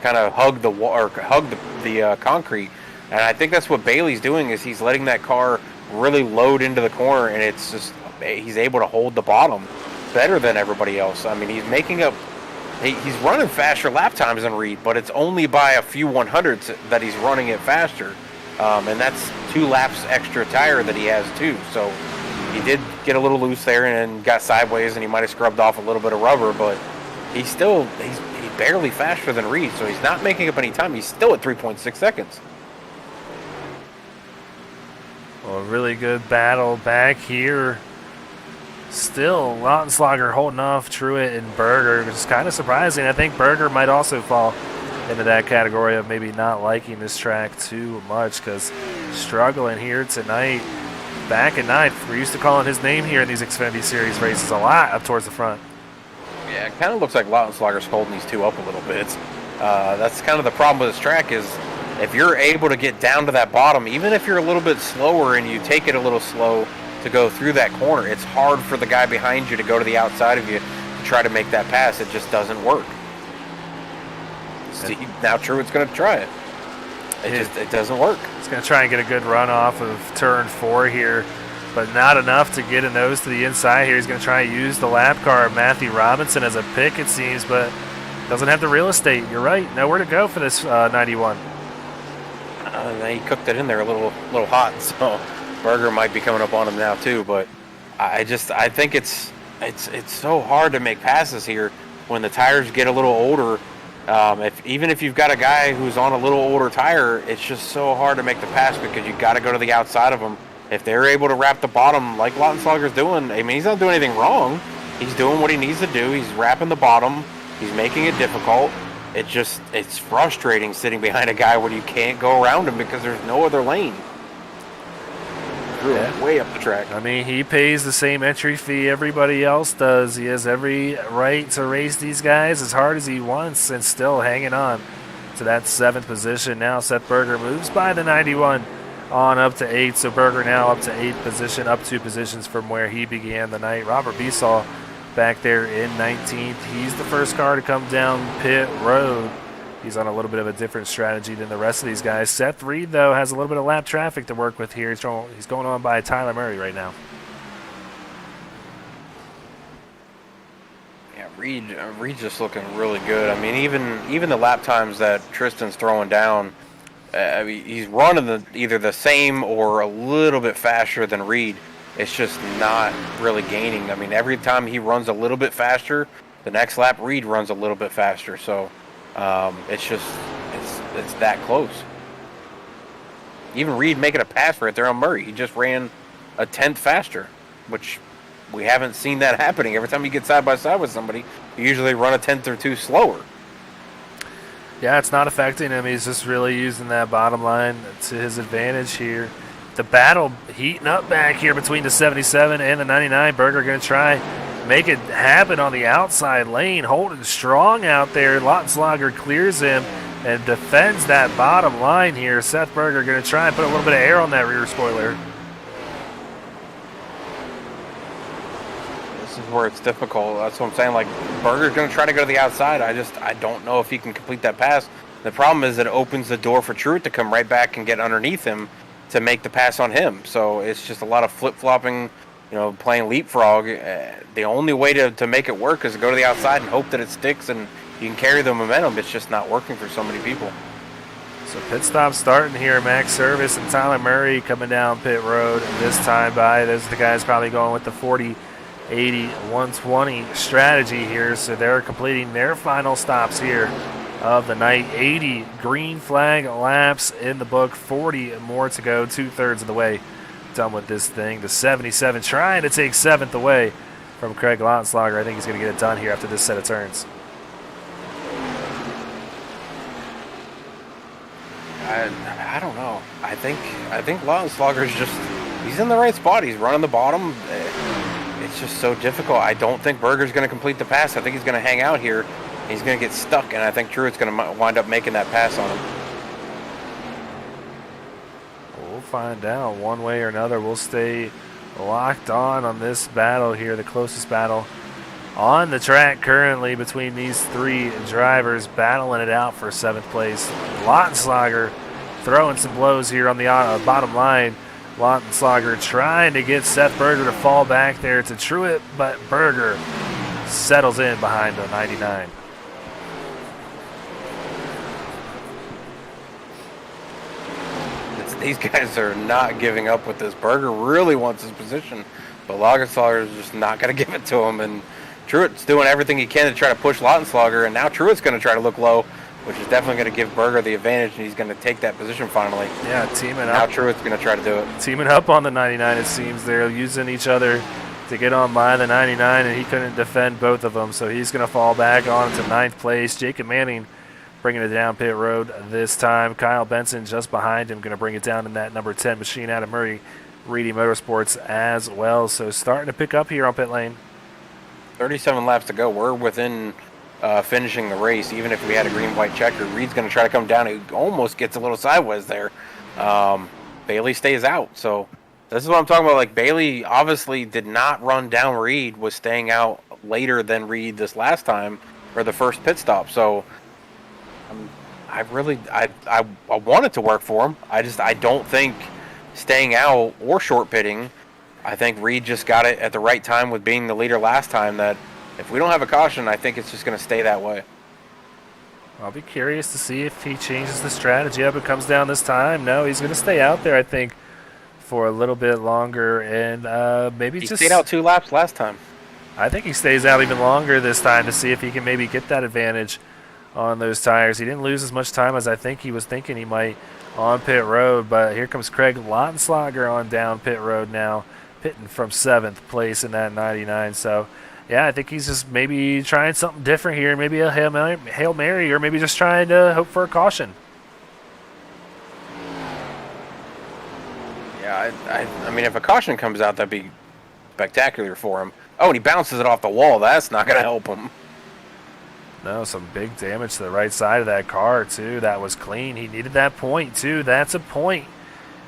kind of hug the concrete. And I think that's what Bailey's doing, is he's letting that car really load into the corner, and it's just he's able to hold the bottom better than everybody else. I mean, he's running faster lap times than Reed, but it's only by a few 100ths that he's running it faster. And that's 2 laps extra tire that he has too. So he did get a little loose there and got sideways, and he might have scrubbed off a little bit of rubber, but he's barely faster than Reed, so he's not making up any time. He's still at 3.6 seconds. Well, a really good battle back here. Still, Lautenschlager holding off Truett and Berger, which is kind of surprising. I think Berger might also fall into that category of maybe not liking this track too much, because struggling here tonight. Back in 9th, we're used to calling his name here in these Xfinity Series races a lot up towards the front. Yeah, it kind of looks like Lautenschlager's holding these two up a little bit. That's kind of the problem with this track, is if you're able to get down to that bottom, even if you're a little bit slower and you take it a little slow to go through that corner, it's hard for the guy behind you to go to the outside of you to try to make that pass. It just doesn't work. See, now Truett's going to try it. It doesn't work. He's going to try and get a good run off of turn 4 here, but not enough to get a nose to the inside here. He's going to try and use the lap car of Matthew Robinson as a pick, it seems, but doesn't have the real estate. You're right. Nowhere to go for this 91. He cooked it in there a little hot, so Berger might be coming up on him now too. But I think it's so hard to make passes here when the tires get a little older. Even if you've got a guy who's on a little older tire, it's just so hard to make the pass because you got to go to the outside of them. If they're able to wrap the bottom like Lautenschlager's doing, I mean, he's not doing anything wrong. He's doing what he needs to do. He's wrapping the bottom. He's making it difficult. It's frustrating sitting behind a guy when you can't go around him because there's no other lane. Yeah. Way up the track. I mean, he pays the same entry fee everybody else does. He has every right to race these guys as hard as he wants and still hanging on to that 7th position. Now Seth Berger moves by the 91 on up to 8. So Berger now up to 8th position, up 2 positions from where he began the night. Robert Besaw back there in 19th. He's the first car to come down pit road. He's on a little bit of a different strategy than the rest of these guys. Seth Reed, though, has a little bit of lap traffic to work with here. He's going on by Tyler Murray right now. Yeah, Reed's just looking really good. I mean, even the lap times that Tristan's throwing down, I mean, he's running either the same or a little bit faster than Reed. It's just not really gaining. I mean, every time he runs a little bit faster, the next lap Reed runs a little bit faster. So it's that close. Even Reed making a pass right there on Murray. He just ran a 10th faster, which we haven't seen that happening. Every time you get side by side with somebody, you usually run a 10th or 2 slower. Yeah, it's not affecting him. He's just really using that bottom line to his advantage here. The battle heating up back here between the 77 and the 99. Berger going to try make it happen on the outside lane, holding strong out there. Lautenschlager clears him and defends that bottom line here. Seth Berger going to try and put a little bit of air on that rear spoiler. This is where it's difficult. That's what I'm saying. Like, Berger's going to try to go to the outside. I don't know if he can complete that pass. The problem is it opens the door for Truett to come right back and get underneath him to make the pass on him. So it's just a lot of flip-flopping, playing leapfrog. The only way to make it work is to go to the outside and hope that it sticks and you can carry the momentum. It's just not working for so many people. So pit stop starting here. Max Service and Tyler Murray coming down pit road this time by. Those are the guys probably going with the 40, 80, 120 strategy here. So they're completing their final stops here of the night. 80 green flag laps in the book. 40 more to go. 2/3 of the way done with this thing. The 77 trying to take 7th away from Craig Lautenschlager. I think he's going to get it done here after this set of turns. I don't know. I think Lautenschlager is he's in the right spot. He's running the bottom. It's just so difficult. I don't think Berger's going to complete the pass. I think he's going to hang out here. He's going to get stuck, and I think Truett's going to wind up making that pass on him. We'll find out one way or another. We'll stay locked on this battle here, the closest battle on the track currently between these three drivers battling it out for 7th place. Lautenschlager throwing some blows here on the bottom line. Lautenschlager trying to get Seth Berger to fall back there to Truett, but Berger settles in behind the 99. These guys are not giving up with this. Berger really wants his position, but Lautenschlager is just not going to give it to him, and Truett's doing everything he can to try to push Lautenschlager, and now Truett's going to try to look low, which is definitely going to give Berger the advantage, and he's going to take that position finally. Yeah, teaming now up. Now Truett's going to try to do it. Teaming up on the 99, it seems. They're using each other to get on by the 99, and he couldn't defend both of them, so he's going to fall back on to 9th place. Jacob Manning bringing it down pit road this time. Kyle Benson just behind him, going to bring it down in that number 10 machine. Adam Murray, Reedy Motorsports as well. So starting to pick up here on pit lane. 37 laps to go. We're within finishing the race. Even if we had a green-white checker, Reed's going to try to come down. He almost gets a little sideways there. Bailey stays out. So this is what I'm talking about. Like, Bailey obviously did not run down Reed, was staying out later than Reed this last time for the first pit stop. So I want it to work for him. I don't think staying out or short pitting. I think Reed just got it at the right time with being the leader last time, that if we don't have a caution, I think it's just going to stay that way. I'll be curious to see if he changes the strategy up. It comes down this time. No, he's going to stay out there, I think, for a little bit longer, and maybe he just stayed out 2 laps last time. I think he stays out even longer this time to see if he can maybe get that advantage on those tires. He didn't lose as much time as I think he was thinking he might on pit road, but here comes Craig Lautenschlager on down pit road now, pitting from 7th place in that 99. So, yeah, I think he's just maybe trying something different here, maybe a Hail Mary, or maybe just trying to hope for a caution. Yeah, I mean, if a caution comes out, that'd be spectacular for him. Oh, and he bounces it off the wall. That's not going to help him. No, some big damage to the right side of that car, too. That was clean. He needed that point, too. That's a point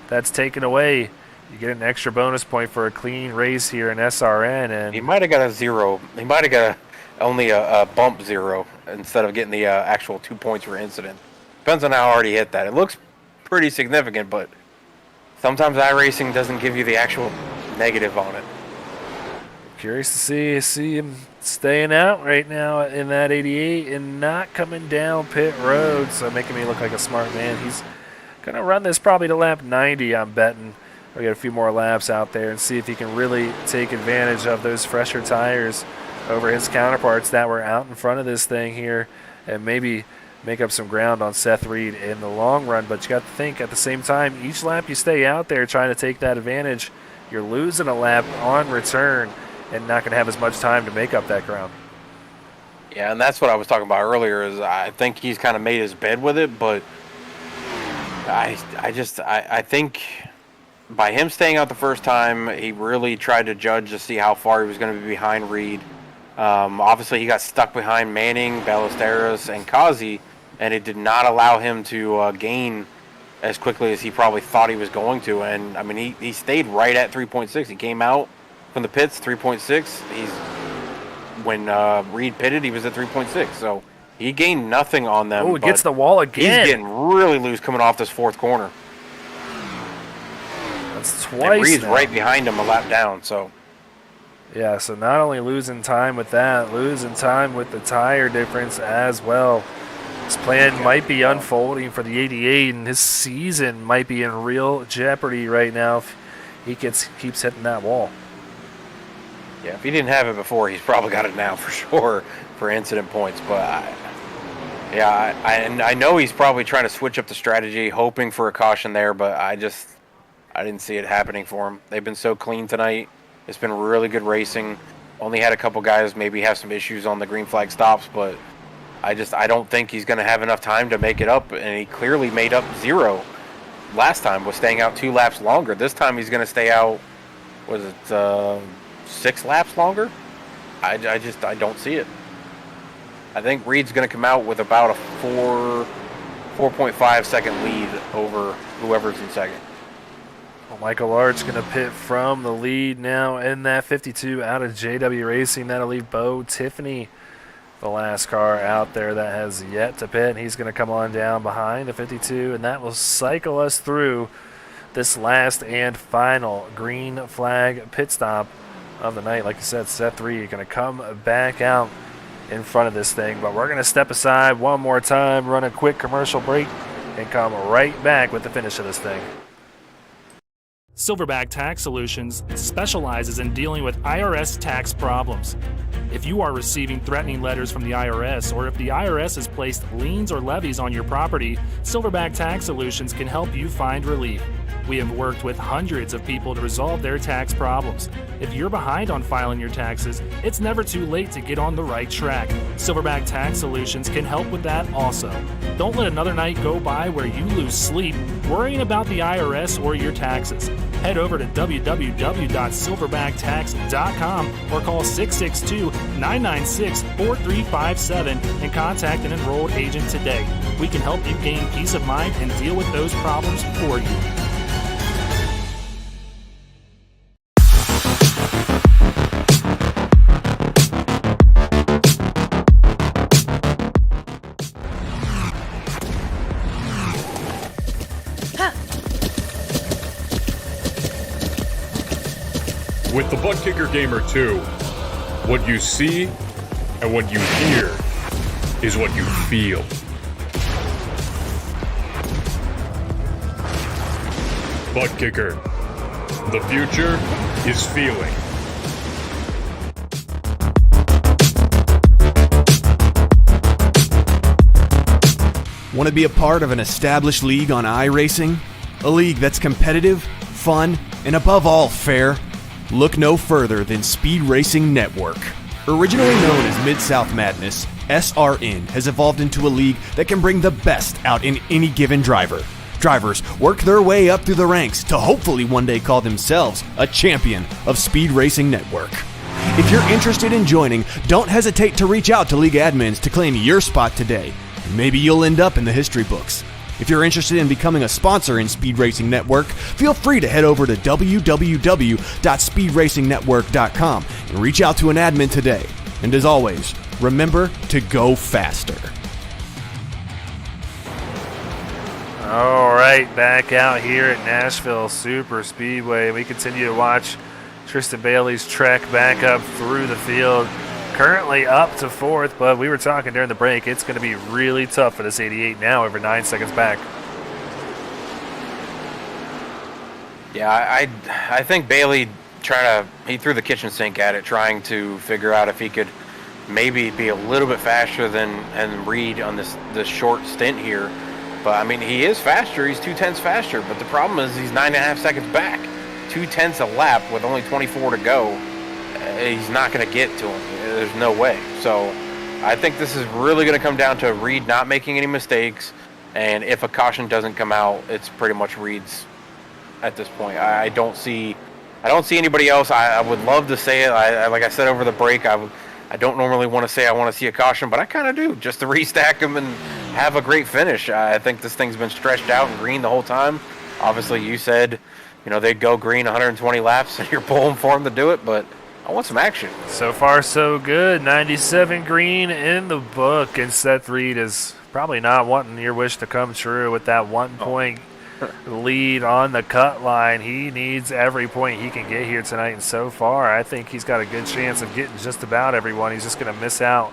that's taken away. You get an extra bonus point for a clean race here in SRN. And he might have got a 0. He might have got only a bump 0 instead of getting the actual 2 points for incident. Depends on how hard he hit that. It looks pretty significant, but sometimes iRacing doesn't give you the actual negative on it. Curious to see him staying out right now in that 88 and not coming down pit road, so making me look like a smart man. He's going to run this probably to lap 90, I'm betting. We'll get a few more laps out there and see if he can really take advantage of those fresher tires over his counterparts that were out in front of this thing here, and maybe make up some ground on Seth Reed in the long run. But you got to think, at the same time, each lap you stay out there trying to take that advantage, you're losing a lap on return and not going to have as much time to make up that ground. Yeah, and that's what I was talking about earlier, is I think he's kind of made his bed with it, but I think by him staying out the first time, he really tried to judge to see how far he was going to be behind Reed. Obviously, he got stuck behind Manning, Ballesteros, and Kazi, and it did not allow him to gain as quickly as he probably thought he was going to. And, I mean, he stayed right at 3.6. He came out from the pits, 3.6. When Reed pitted, he was at 3.6. So he gained nothing on them. Oh, it gets the wall again. He's getting really loose coming off this 4th corner. That's twice. And Reed's now. right behind him a lap down. So yeah, so not only losing time with that, losing time with the tire difference as well. His plan might be unfolding for the 88, and his season might be in real jeopardy right now if he keeps hitting that wall. Yeah, if he didn't have it before, he's probably got it now for sure for incident points. But I know he's probably trying to switch up the strategy, hoping for a caution there. But I didn't see it happening for him. They've been so clean tonight. It's been really good racing. Only had a couple guys maybe have some issues on the green flag stops, but I don't think he's going to have enough time to make it up. And he clearly made up 0 last time, was staying out 2 laps longer. This time he's going to stay out, was it 6 laps longer? I don't see it. I think Reed's going to come out with about a 4.5 second lead over whoever's in second. Well, Michael Lart's going to pit from the lead now in that 52 out of JW Racing. That'll leave Bo Tiffany, the last car out there that has yet to pit. He's going to come on down behind the 52, and that will cycle us through this last and final green flag pit stop of the night. Like I said, set 3 going to come back out in front of this thing, but we're going to step aside one more time, run a quick commercial break, and come right back with the finish of this thing. Silverback Tax Solutions specializes in dealing with IRS tax problems. If you are receiving threatening letters from the IRS, or if the IRS has placed liens or levies on your property, Silverback Tax Solutions can help you find relief. We have worked with hundreds of people to resolve their tax problems. If you're behind on filing your taxes, it's never too late to get on the right track. Silverback Tax Solutions can help with that also. Don't let another night go by where you lose sleep worrying about the IRS or your taxes. Head over to www.silverbacttax.com or call 662-996-4357 and contact an enrolled agent today. We can help you gain peace of mind and deal with those problems for you. With the Butt Kicker Gamer 2, what you see and what you hear is what you feel. Butt Kicker. The future is feeling. Want to be a part of an established league on iRacing? A league that's competitive, fun, and above all fair? Look no further than Speed Racing Network. Originally known as Mid-South Madness, SRN has evolved into a league that can bring the best out in any given driver. Drivers work their way up through the ranks to hopefully one day call themselves a champion of Speed Racing Network. If you're interested in joining, don't hesitate to reach out to league admins to claim your spot today. Maybe you'll end up in the history books. If you're interested in becoming a sponsor in Speed Racing Network, feel free to head over to www.speedracingnetwork.com and reach out to an admin today. And as always, remember to go faster. All right, back out here at Nashville Super Speedway. We continue to watch Tristan Bailey's trek back up through the field. Currently up to 4th, but we were talking during the break, it's going to be really tough for this 88 now, over 9 seconds back. Yeah, I think Bailey he threw the kitchen sink at it, trying to figure out if he could maybe be a little bit faster than Reed on this short stint here. But I mean, he is faster. He's 0.2 faster. But the problem is he's 9.5 seconds back. 0.2 a lap with only 24 to go. He's not going to get to him. There's no way. So I think this is really going to come down to Reed not making any mistakes. And if a caution doesn't come out, it's pretty much Reed's at this point. I don't see anybody else. I would love to say it. Like I said over the break, I don't normally want to say I want to see a caution, but I kind of do, just to restack them and have a great finish. I think this thing's been stretched out and green the whole time. Obviously, you said, they'd go green 120 laps, and you're pulling for them to do it, but I want some action. So far, so good. 97 green in the book, and Seth Reed is probably not wanting your wish to come true with that 1 point lead on the cut line. He needs every point he can get here tonight, and so far, I think he's got a good chance of getting just about everyone. He's just going to miss out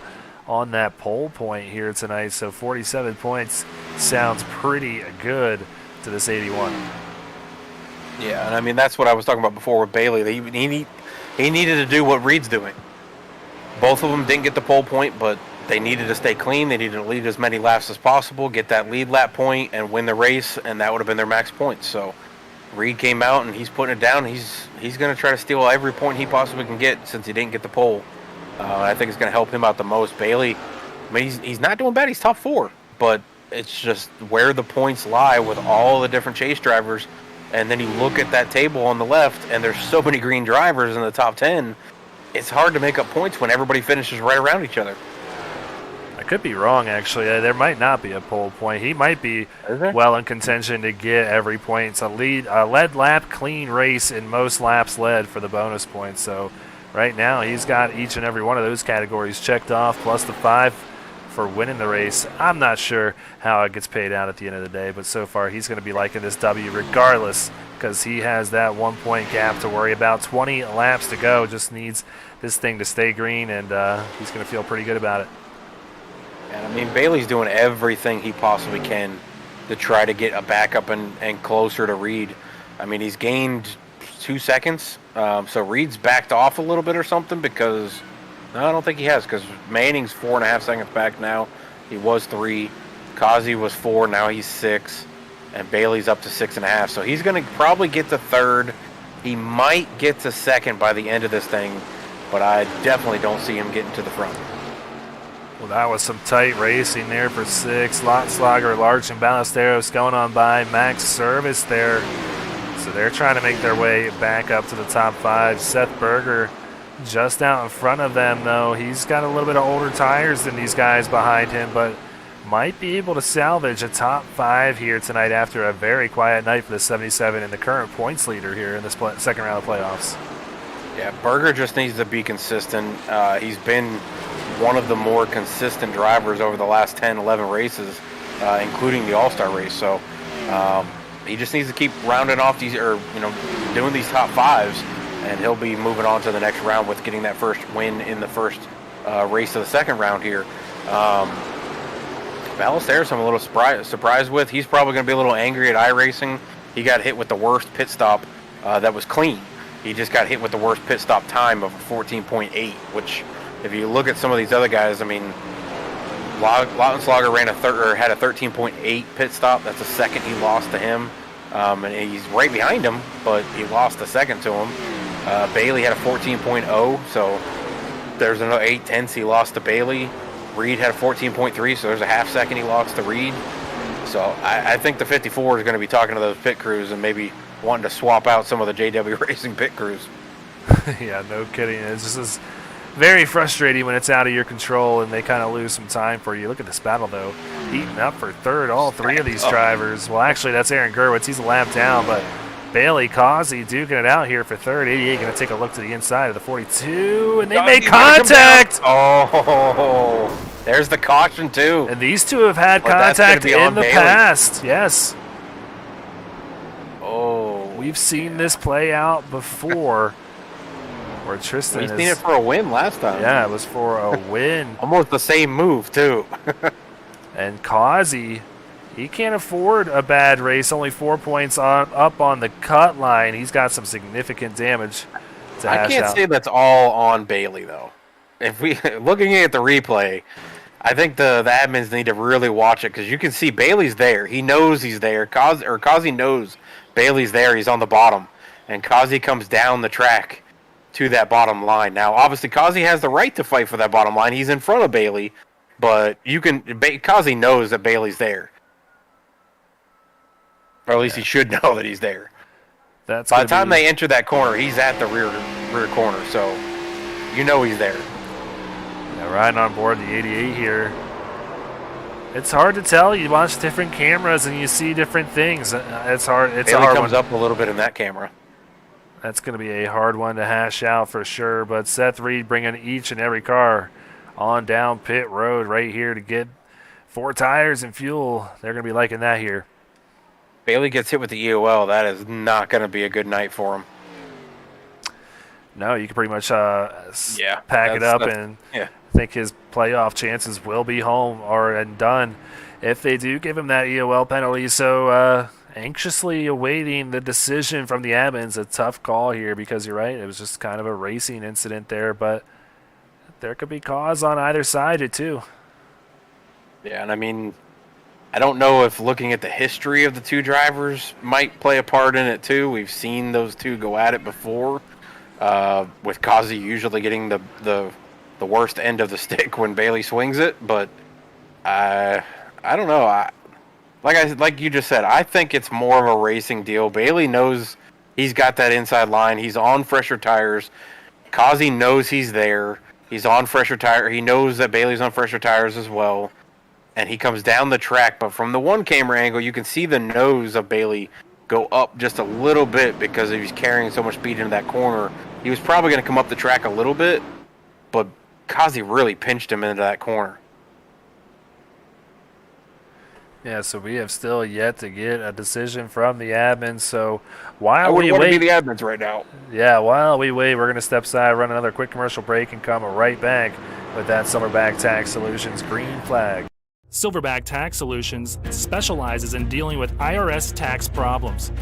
on that pole point here tonight. So 47 points sounds pretty good to this 81. Yeah, and I mean, that's what I was talking about before with Bailey. He needed to do what Reed's doing. Both of them didn't get the pole point, but they needed to stay clean. They needed to lead as many laps as possible, get that lead lap point, and win the race, and that would have been their max points. So Reed came out, and he's putting it down. He's going to try to steal every point he possibly can get since he didn't get the pole. I think it's going to help him out the most. Bailey, I mean, he's not doing bad. He's top 4, but it's just where the points lie with all the different chase drivers. And then you look at that table on the left, and there's so many green drivers in the top 10. It's hard to make up points when everybody finishes right around each other. I could be wrong, actually. There might not be a pole point. He might be well in contention to get every point. It's a lead lap clean race in most laps led for the bonus points. So right now he's got each and every one of those categories checked off, plus the 5 for winning the race. I'm not sure how it gets paid out at the end of the day, but so far he's going to be liking this W regardless, because he has that 1 point gap to worry about. 20 laps to go. Just needs this thing to stay green, and he's going to feel pretty good about it. And I mean, Bailey's doing everything he possibly can to try to get a backup and closer to Reed. I mean, he's gained 2 seconds, so Reed's backed off a little bit or something, because no, I don't think he has, because Manning's 4.5 seconds back now. He was 3. Kazi was 4, now he's 6. And Bailey's up to 6.5. So he's going to probably get to 3rd. He might get to 2nd by the end of this thing, but I definitely don't see him getting to the front. Well, that was some tight racing there for 6. Lotslager, Larch, and Ballesteros going on by. Max Service there. So they're trying to make their way back up to the top 5. Seth Berger just out in front of them, though. He's got a little bit of older tires than these guys behind him, but might be able to salvage a top 5 here tonight after a very quiet night for the 77 and the current points leader here in the second round of playoffs. Yeah, Berger just needs to be consistent. He's been one of the more consistent drivers over the last 10, 11 races, including the All-Star race. So he just needs to keep rounding off these, or doing these top 5s, and he'll be moving on to the next round with getting that first win in the first race of the second round here. Ballesteros, I'm a little surprised with. He's probably going to be a little angry at iRacing. He got hit with the worst pit stop that was clean. He just got hit with the worst pit stop time of 14.8, which, if you look at some of these other guys, I mean, Lautenschlager had a 13.8 pit stop. That's a second he lost to him. And he's right behind him, but he lost a second to him. Bailey had a 14.0, so there's another 8 tenths he lost to Bailey. Reed had a 14.3, so there's a half second he lost to Reed. So I think the 54 is going to be talking to those pit crews and maybe wanting to swap out some of the JW Racing pit crews. Yeah, no kidding. It's just very frustrating when it's out of your control and they kind of lose some time for you. Look at this battle, though. Heating up for 3rd, all 3 of these drivers. Well, actually, that's Aaron Gerwitz. He's a lap down, but Bailey, Causey duking it out here for 3rd. 88 going to take a look to the inside of the 42, and they made contact! Oh, there's the caution, too. And these two have had contact in the past. Yes. Oh. We've seen this play out before. Where Tristan We've seen it for a win last time. Yeah, it was for a win. Almost the same move, too. And Causey, he can't afford a bad race. Only 4 points up on the cut line. He's got some significant damage to hash out. I can't say that's all on Bailey, though. If we looking at the replay, I think the admins need to really watch it, because you can see Bailey's there. He knows he's there. Causey knows Bailey's there. He's on the bottom. And Causey comes down the track to that bottom line. Now, obviously, Causey has the right to fight for that bottom line. He's in front of Bailey, but Causey knows that Bailey's there. Or at least he should know that he's there. By the time they enter that corner, he's at the rear corner, so you know he's there. Yeah, riding on board the 88 here. It's hard to tell. You watch different cameras and you see different things. It's hard. It's Bailey a hard comes one. up a little bit in that camera. That's going to be a hard one to hash out for sure. But Seth Reed bringing each and every car on down pit road right here to get 4 tires and fuel. They're going to be liking that here. Bailey gets hit with the EOL. That is not going to be a good night for him. No, you can pretty much pack it up, and I think his playoff chances will be home and done if they do give him that EOL penalty. So anxiously awaiting the decision from the admins. A tough call here because you're right. It was just kind of a racing incident there, but there could be cause on either side too. Yeah, and I mean, I don't know if looking at the history of the two drivers might play a part in it too. We've seen those two go at it before, with Kazi usually getting the worst end of the stick when Bailey swings it. But I don't know. Like you just said, I think it's more of a racing deal. Bailey knows he's got that inside line. He's on fresher tires. Kazi knows he's there. He's on fresher tire. He knows that Bailey's on fresher tires as well. And he comes down the track, but from the one camera angle, you can see the nose of Bailey go up just a little bit because he was carrying so much speed into that corner. He was probably going to come up the track a little bit, but Kazi really pinched him into that corner. Yeah, so we have still yet to get a decision from the admin. So while I we wouldn't want to wait, be the admins right now. yeah, while we wait, we're going to step aside, run another quick commercial break, and come right back with that Silverback Tax Solutions green flag. Silverback Tax Solutions specializes in dealing with IRS tax problems.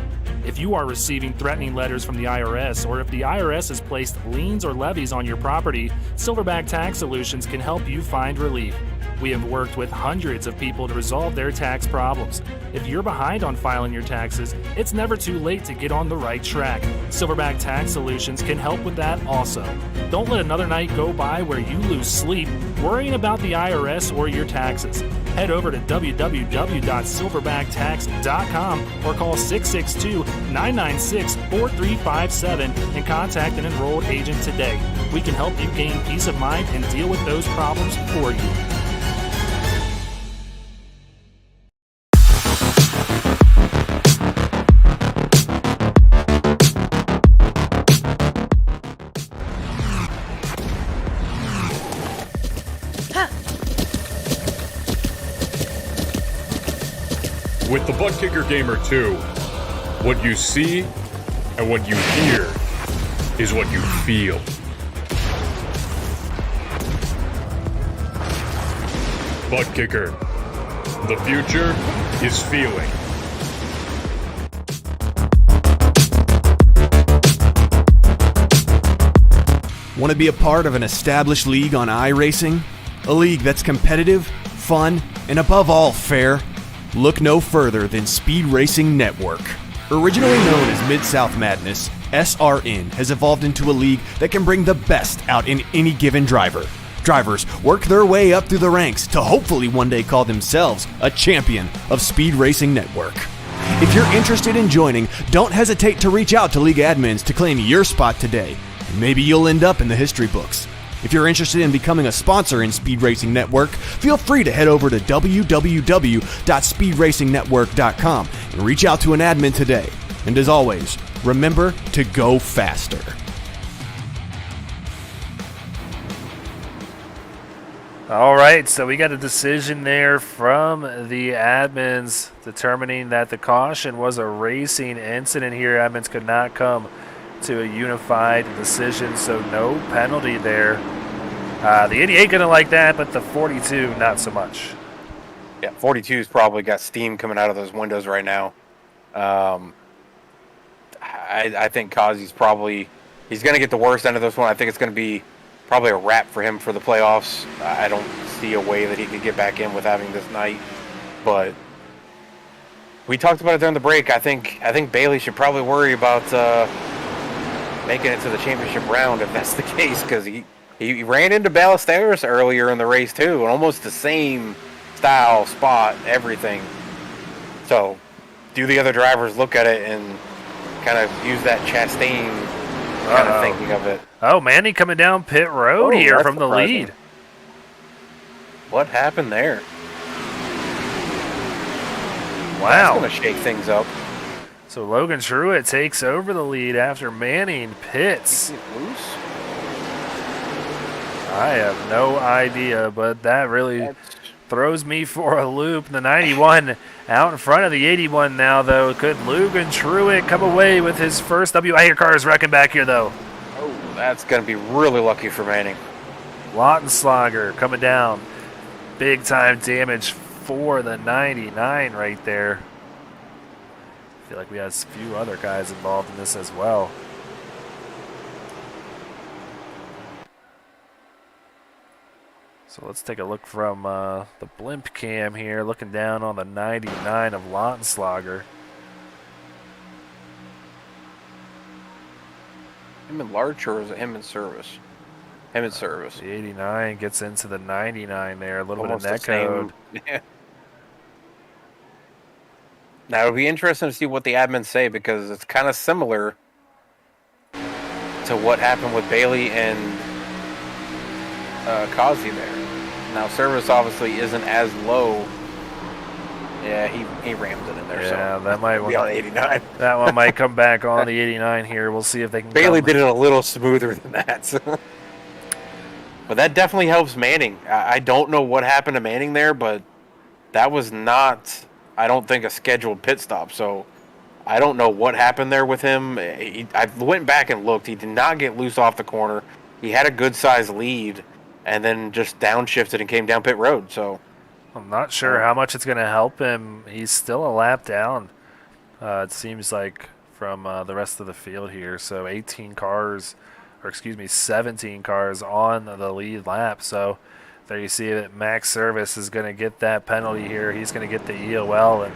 If you are receiving threatening letters from the IRS, or if the IRS has placed liens or levies on your property, Silverback Tax Solutions can help you find relief. We have worked with hundreds of people to resolve their tax problems. If you're behind on filing your taxes, it's never too late to get on the right track. Silverback Tax Solutions can help with that also. Don't let another night go by where you lose sleep worrying about the IRS or your taxes. Head over to www.silverbacttax.com or call 662-996-4357 and contact an enrolled agent today. We can help you gain peace of mind and deal with those problems for you. With the Butt Kicker Gamer 2, what you see and what you hear is what you feel. Butt Kicker. The future is feeling. Want to be a part of an established league on iRacing? A league that's competitive, fun, and above all fair? Look no further than Speed Racing Network. Originally known as Mid-South Madness, SRN has evolved into a league that can bring the best out in any given driver. Drivers work their way up through the ranks to hopefully one day call themselves a champion of Speed Racing Network. If you're interested in joining, don't hesitate to reach out to league admins to claim your spot today, and maybe you'll end up in the history books. If you're interested in becoming a sponsor in Speed Racing Network, feel free to head over to www.speedracingnetwork.com and reach out to an admin today. And as always, remember to go faster. All right, so we got a decision there from the admins determining that the caution was a racing incident here. Admins could not come to a unified decision, so no penalty there. The 88 gonna like that, but the 42 not so much. Yeah, 42's probably got steam coming out of those windows right now. I think Kazi's he's going to get the worst end of this one. I think it's going to be probably a wrap for him for the playoffs. I don't see a way that he could get back in with having this night, but we talked about it during the break. I think Bailey should probably worry about making it to the championship round if that's the case, because he ran into Ballesteros earlier in the race too, and almost the same style, spot, everything. So do the other drivers look at it and kind of use that Chastain kind of thinking of it? Oh, Manny coming down pit road here from the lead. What happened there? Wow. That's going to shake things up. So Logan Truitt takes over the lead after Manning pits. Loose? I have no idea, but that really throws me for a loop. The 91 out in front of the 81 now, though. Could Logan Truitt come away with his first W? I hear cars wrecking back here, though. Oh, that's going to be really lucky for Manning. Lautenschlager coming down. Big time damage for the 99 right there. I feel like we had a few other guys involved in this as well. So let's take a look from the blimp cam here, looking down on the 99 of Lautenschlager. Him in Larch, or is it him in service? Him in service. The 89 gets into the 99 there, a little Almost bit of net code. Yeah. Now it'll be interesting to see what the admins say, because it's kind of similar to what happened with Bailey and Kazi there. Now service obviously isn't as low. Yeah, he rammed it in there. Yeah, so that might be on 89. That one might come back on the 89 here. We'll see if they can. Bailey did it a little smoother than that. But that definitely helps Manning. I don't know what happened to Manning there, but that was not, I don't think, a scheduled pit stop. So I don't know what happened there with him. I went back and looked. He did not get loose off the corner. He had a good-sized lead and then just downshifted and came down pit road. So I'm not sure how much it's going to help him. He's still a lap down, it seems like, from the rest of the field here. So 17 cars on the lead lap. So there you see that Max Service is going to get that penalty here. He's going to get the EOL, and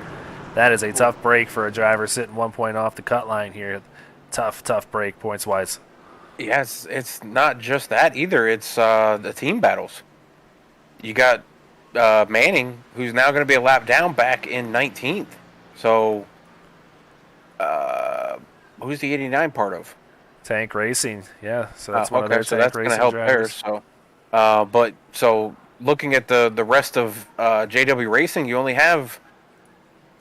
that is a tough break for a driver sitting 1 point off the cut line here. Tough break points-wise. Yes, it's not just that either. It's the team battles. You got Manning, who's now going to be a lap down, back in 19th. So who's the 89 part of? Tank Racing, yeah. So that's one of okay, their so Tank that's going to Racing help drivers. there. So, but so looking at the rest of JW Racing, you only have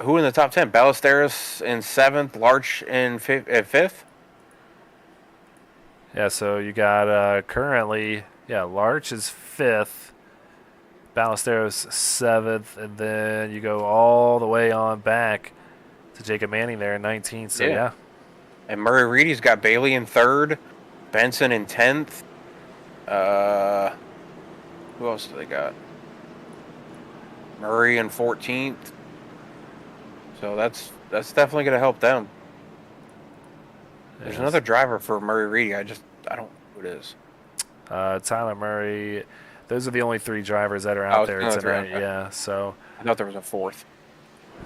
who in the top 10? Ballesteros in 7th, Larch in 5th. Yeah, so you got currently, Larch is 5th, Ballesteros 7th, and then you go all the way on back to Jacob Manning there in 19th. So, yeah. And Murray Reedy's got Bailey in 3rd, Benson in 10th. Who else do they got? Murray in 14th. So that's definitely going to help them. There's another driver for Murray Reedy. I don't know who it is. Tyler Murray. Those are the only 3 drivers that are out there tonight. Yeah, so I thought there was a 4th.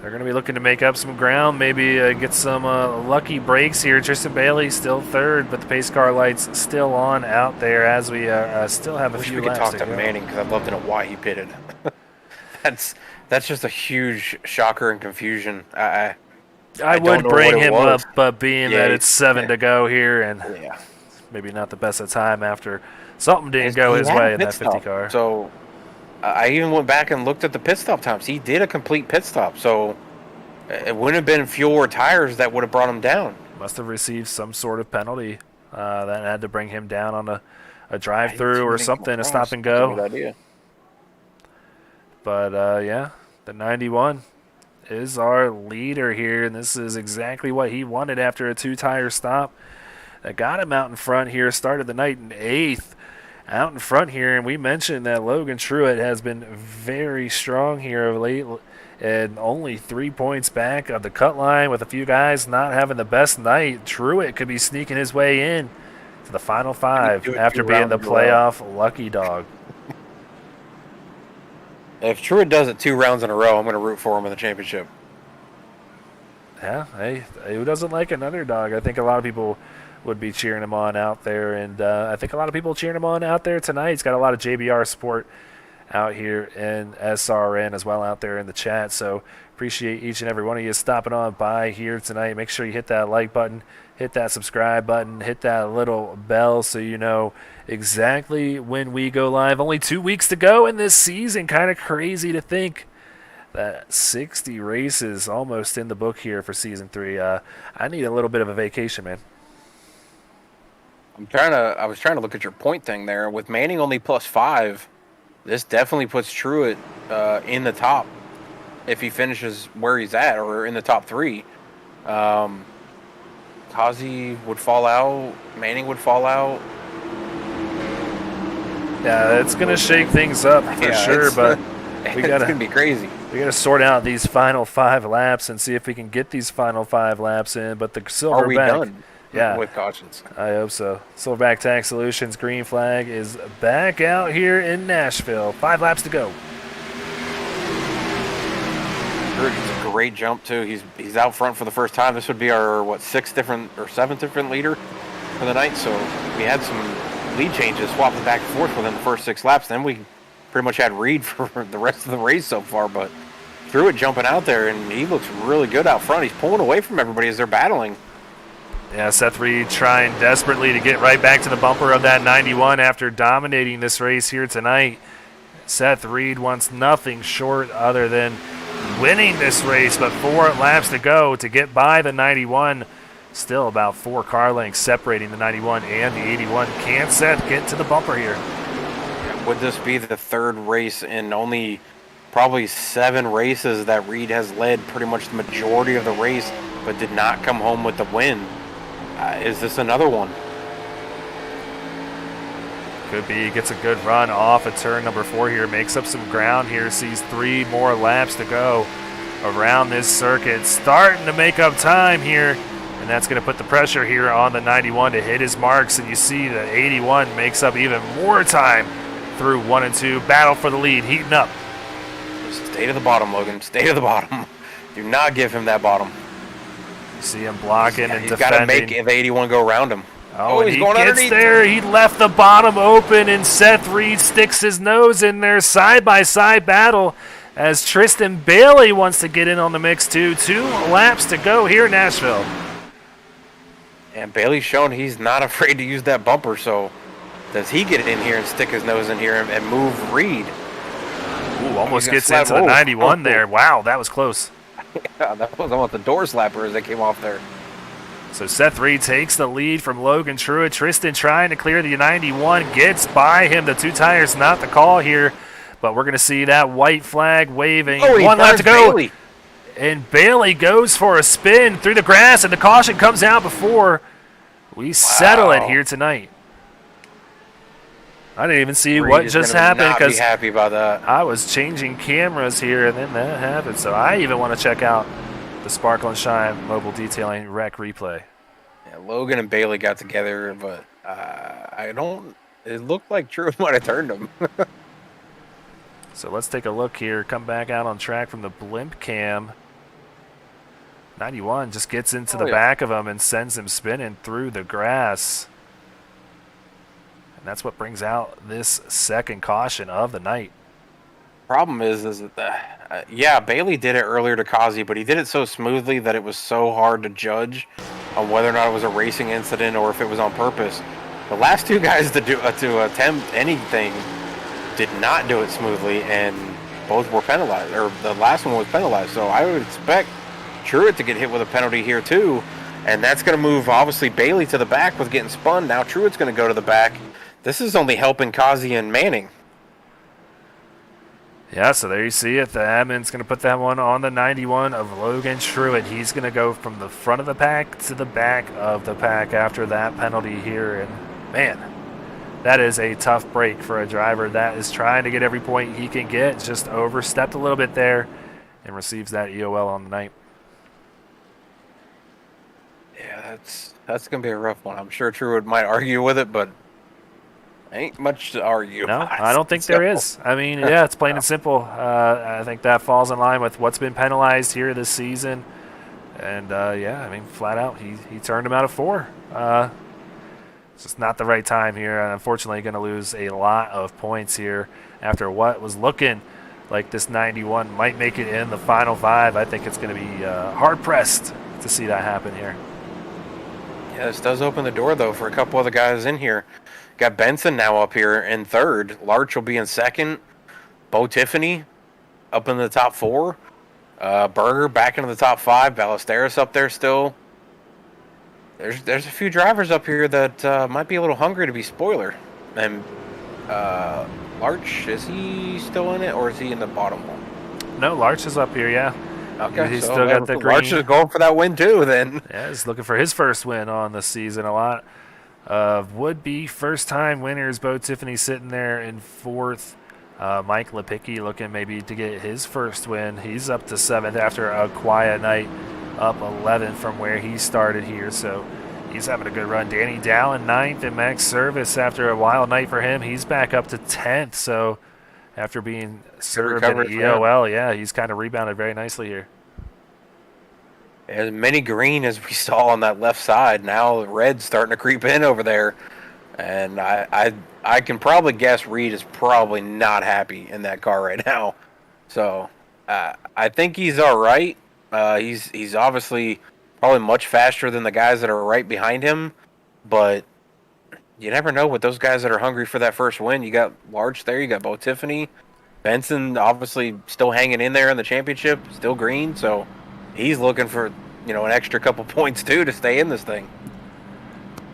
They're going to be looking to make up some ground, maybe get some lucky breaks here. Tristan Bailey still 3rd, but the pace car lights still on out there as we still have a few laps to go. We could talk to Manning, because I'd love to know why he pitted. That's just a huge shocker and confusion. I would bring him up, but being that it's 7 to go here, and maybe not the best of time after something didn't go his way in that 50 car. So I even went back and looked at the pit stop times. He did a complete pit stop, so it wouldn't have been fuel or tires that would have brought him down. Must have received some sort of penalty that had to bring him down on a drive-through or something, a stop and go. Good idea. But the 91 is our leader here, and this is exactly what he wanted after a 2-tire stop. That got him out in front here, started the night in 8th. Out in front here, and we mentioned that Logan Truitt has been very strong here of late, and only 3 points back of the cut line with a few guys not having the best night. Truitt could be sneaking his way in to the final 5 after being the playoff lucky dog. If Truitt does it 2 rounds in a row, I'm going to root for him in the championship. Yeah, hey, who doesn't like an underdog? I think a lot of people would be cheering him on out there, and I think a lot of people cheering him on out there tonight. He's got a lot of JBR support out here in SRN as well out there in the chat, so appreciate each and every one of you stopping on by here tonight. Make sure you hit that like button, hit that subscribe button, hit that little bell so you know exactly when we go live. Only 2 weeks to go in this season. Kind of crazy to think that 60 races almost in the book here for season 3. I need a little bit of a vacation, man. I was trying to look at your point thing there. With Manning only +5, this definitely puts Truitt in the top if he finishes where he's at, or in the top 3. Kazi would fall out. Manning would fall out. Yeah, it's going to shake things up for sure, but it's going to be crazy. We got to sort out these final 5 laps and see if we can get these final 5 laps in. But the Silverback. Are we done? Yeah. With cautions. I hope so. Silverback Tax Solutions green flag is back out here in Nashville. 5 laps to go. It's a great jump too. He's out front for the first time. This would be our 7th different leader for the night. So we had some lead changes, swapping back and forth within the first 6 laps. Then we pretty much had Reed for the rest of the race so far. But Truett jumping out there, and he looks really good out front. He's pulling away from everybody as they're battling. Yeah, Seth Reed trying desperately to get right back to the bumper of that 91 after dominating this race here tonight. Seth Reed wants nothing short other than winning this race, but 4 laps to go to get by the 91. Still about 4 car lengths separating the 91 and the 81. Can Seth get to the bumper here? Would this be the 3rd race in only probably 7 races that Reed has led pretty much the majority of the race, but did not come home with the win? Is this another one? Could be. Gets a good run off at turn number 4 here. Makes up some ground here. Sees 3 more laps to go around this circuit. Starting to make up time here. And that's going to put the pressure here on the 91 to hit his marks. And you see that 81 makes up even more time through 1 and 2. Battle for the lead. Heating up. Stay to the bottom, Logan. Stay to the bottom. Do not give him that bottom. You see him blocking and defending. He's got to make the 81 go around him. Oh, and he going gets underneath. There. He left the bottom open, and Seth Reed sticks his nose in there. Side-by-side battle as Tristan Bailey wants to get in on the mix, too. 2 laps to go here in Nashville. And Bailey's shown he's not afraid to use that bumper, so does he get in here and stick his nose in here and move Reed? Ooh, almost gets into the 91 there. Wow, that was close. Yeah, that was almost the door slapper as they came off there. So Seth Reed takes the lead from Logan Truett. Tristan trying to clear the 91, gets by him. The 2 tires not the call here, but we're going to see that white flag waving. 1 lap to go. Bailey. And Bailey goes for a spin through the grass, and the caution comes out before we settle it here tonight. I didn't even see what just happened because be happy about that. I was changing cameras here, and then that happened. So I even want to check out the Sparkle and Shine Mobile Detailing Rec replay. Yeah, Logan and Bailey got together, but it looked like Drew might have turned him. So let's take a look here. Come back out on track from the blimp cam. 91 just gets into the back of him and sends him spinning through the grass. And that's what brings out this second caution of the night. Problem is that, Bailey did it earlier to Kazi, but he did it so smoothly that it was so hard to judge on whether or not it was a racing incident or if it was on purpose. The last 2 guys to attempt anything did not do it smoothly, and both were penalized, or the last one was penalized. So I would expect Truett to get hit with a penalty here too, and that's going to move obviously Bailey to the back with getting spun. Now Truett's going to go to the back. This is only helping Kazi and Manning. Yeah, so there you see it. The admin's going to put that one on the 91 of Logan Truett. He's going to go from the front of the pack to the back of the pack after that penalty here. And, man, that is a tough break for a driver that is trying to get every point he can get. Just overstepped a little bit there and receives that EOL on the night. Yeah, that's going to be a rough one. I'm sure Truett might argue with it, but ain't much to argue. No, I don't think there is. I mean, yeah, it's plain and simple. I think that falls in line with what's been penalized here this season. And, I mean, flat out, he turned him out of 4. It's just not the right time here. And unfortunately, going to lose a lot of points here after what was looking like this 91 might make it in the final 5. I think it's going to be hard-pressed to see that happen here. Yeah, this does open the door, though, for a couple other guys in here. Got Benson now up here in 3rd. Larch will be in 2nd. Bo Tiffany up in the top 4. Berger back into the top 5. Ballesteros up there still. There's a few drivers up here that might be a little hungry to be spoiler. And Larch, is he still in it, or is he in the bottom one? No, Larch is up here, yeah. Okay, he's still got the green. Larch is going for that win too, then. Yeah, he's looking for his first win on the season. A lot of would-be first-time winners. Bo Tiffany sitting there in fourth. Mike Lepicki looking maybe to get his first win. He's up to 7th after a quiet night, up 11 from where he started here. So he's having a good run. Danny Dow in 9th, and Max Service, after a wild night for him, he's back up to 10th. So after being served in EOL, yeah, he's kind of rebounded very nicely here. As many green as we saw on that left side, now the red's starting to creep in over there. And I can probably guess Reed is probably not happy in that car right now. So I think he's all right. He's obviously probably much faster than the guys that are right behind him. But you never know with those guys that are hungry for that first win. You got Larch there. You got Bo Tiffany. Benson obviously still hanging in there in the championship, still green. So he's looking for, an extra couple points too to stay in this thing.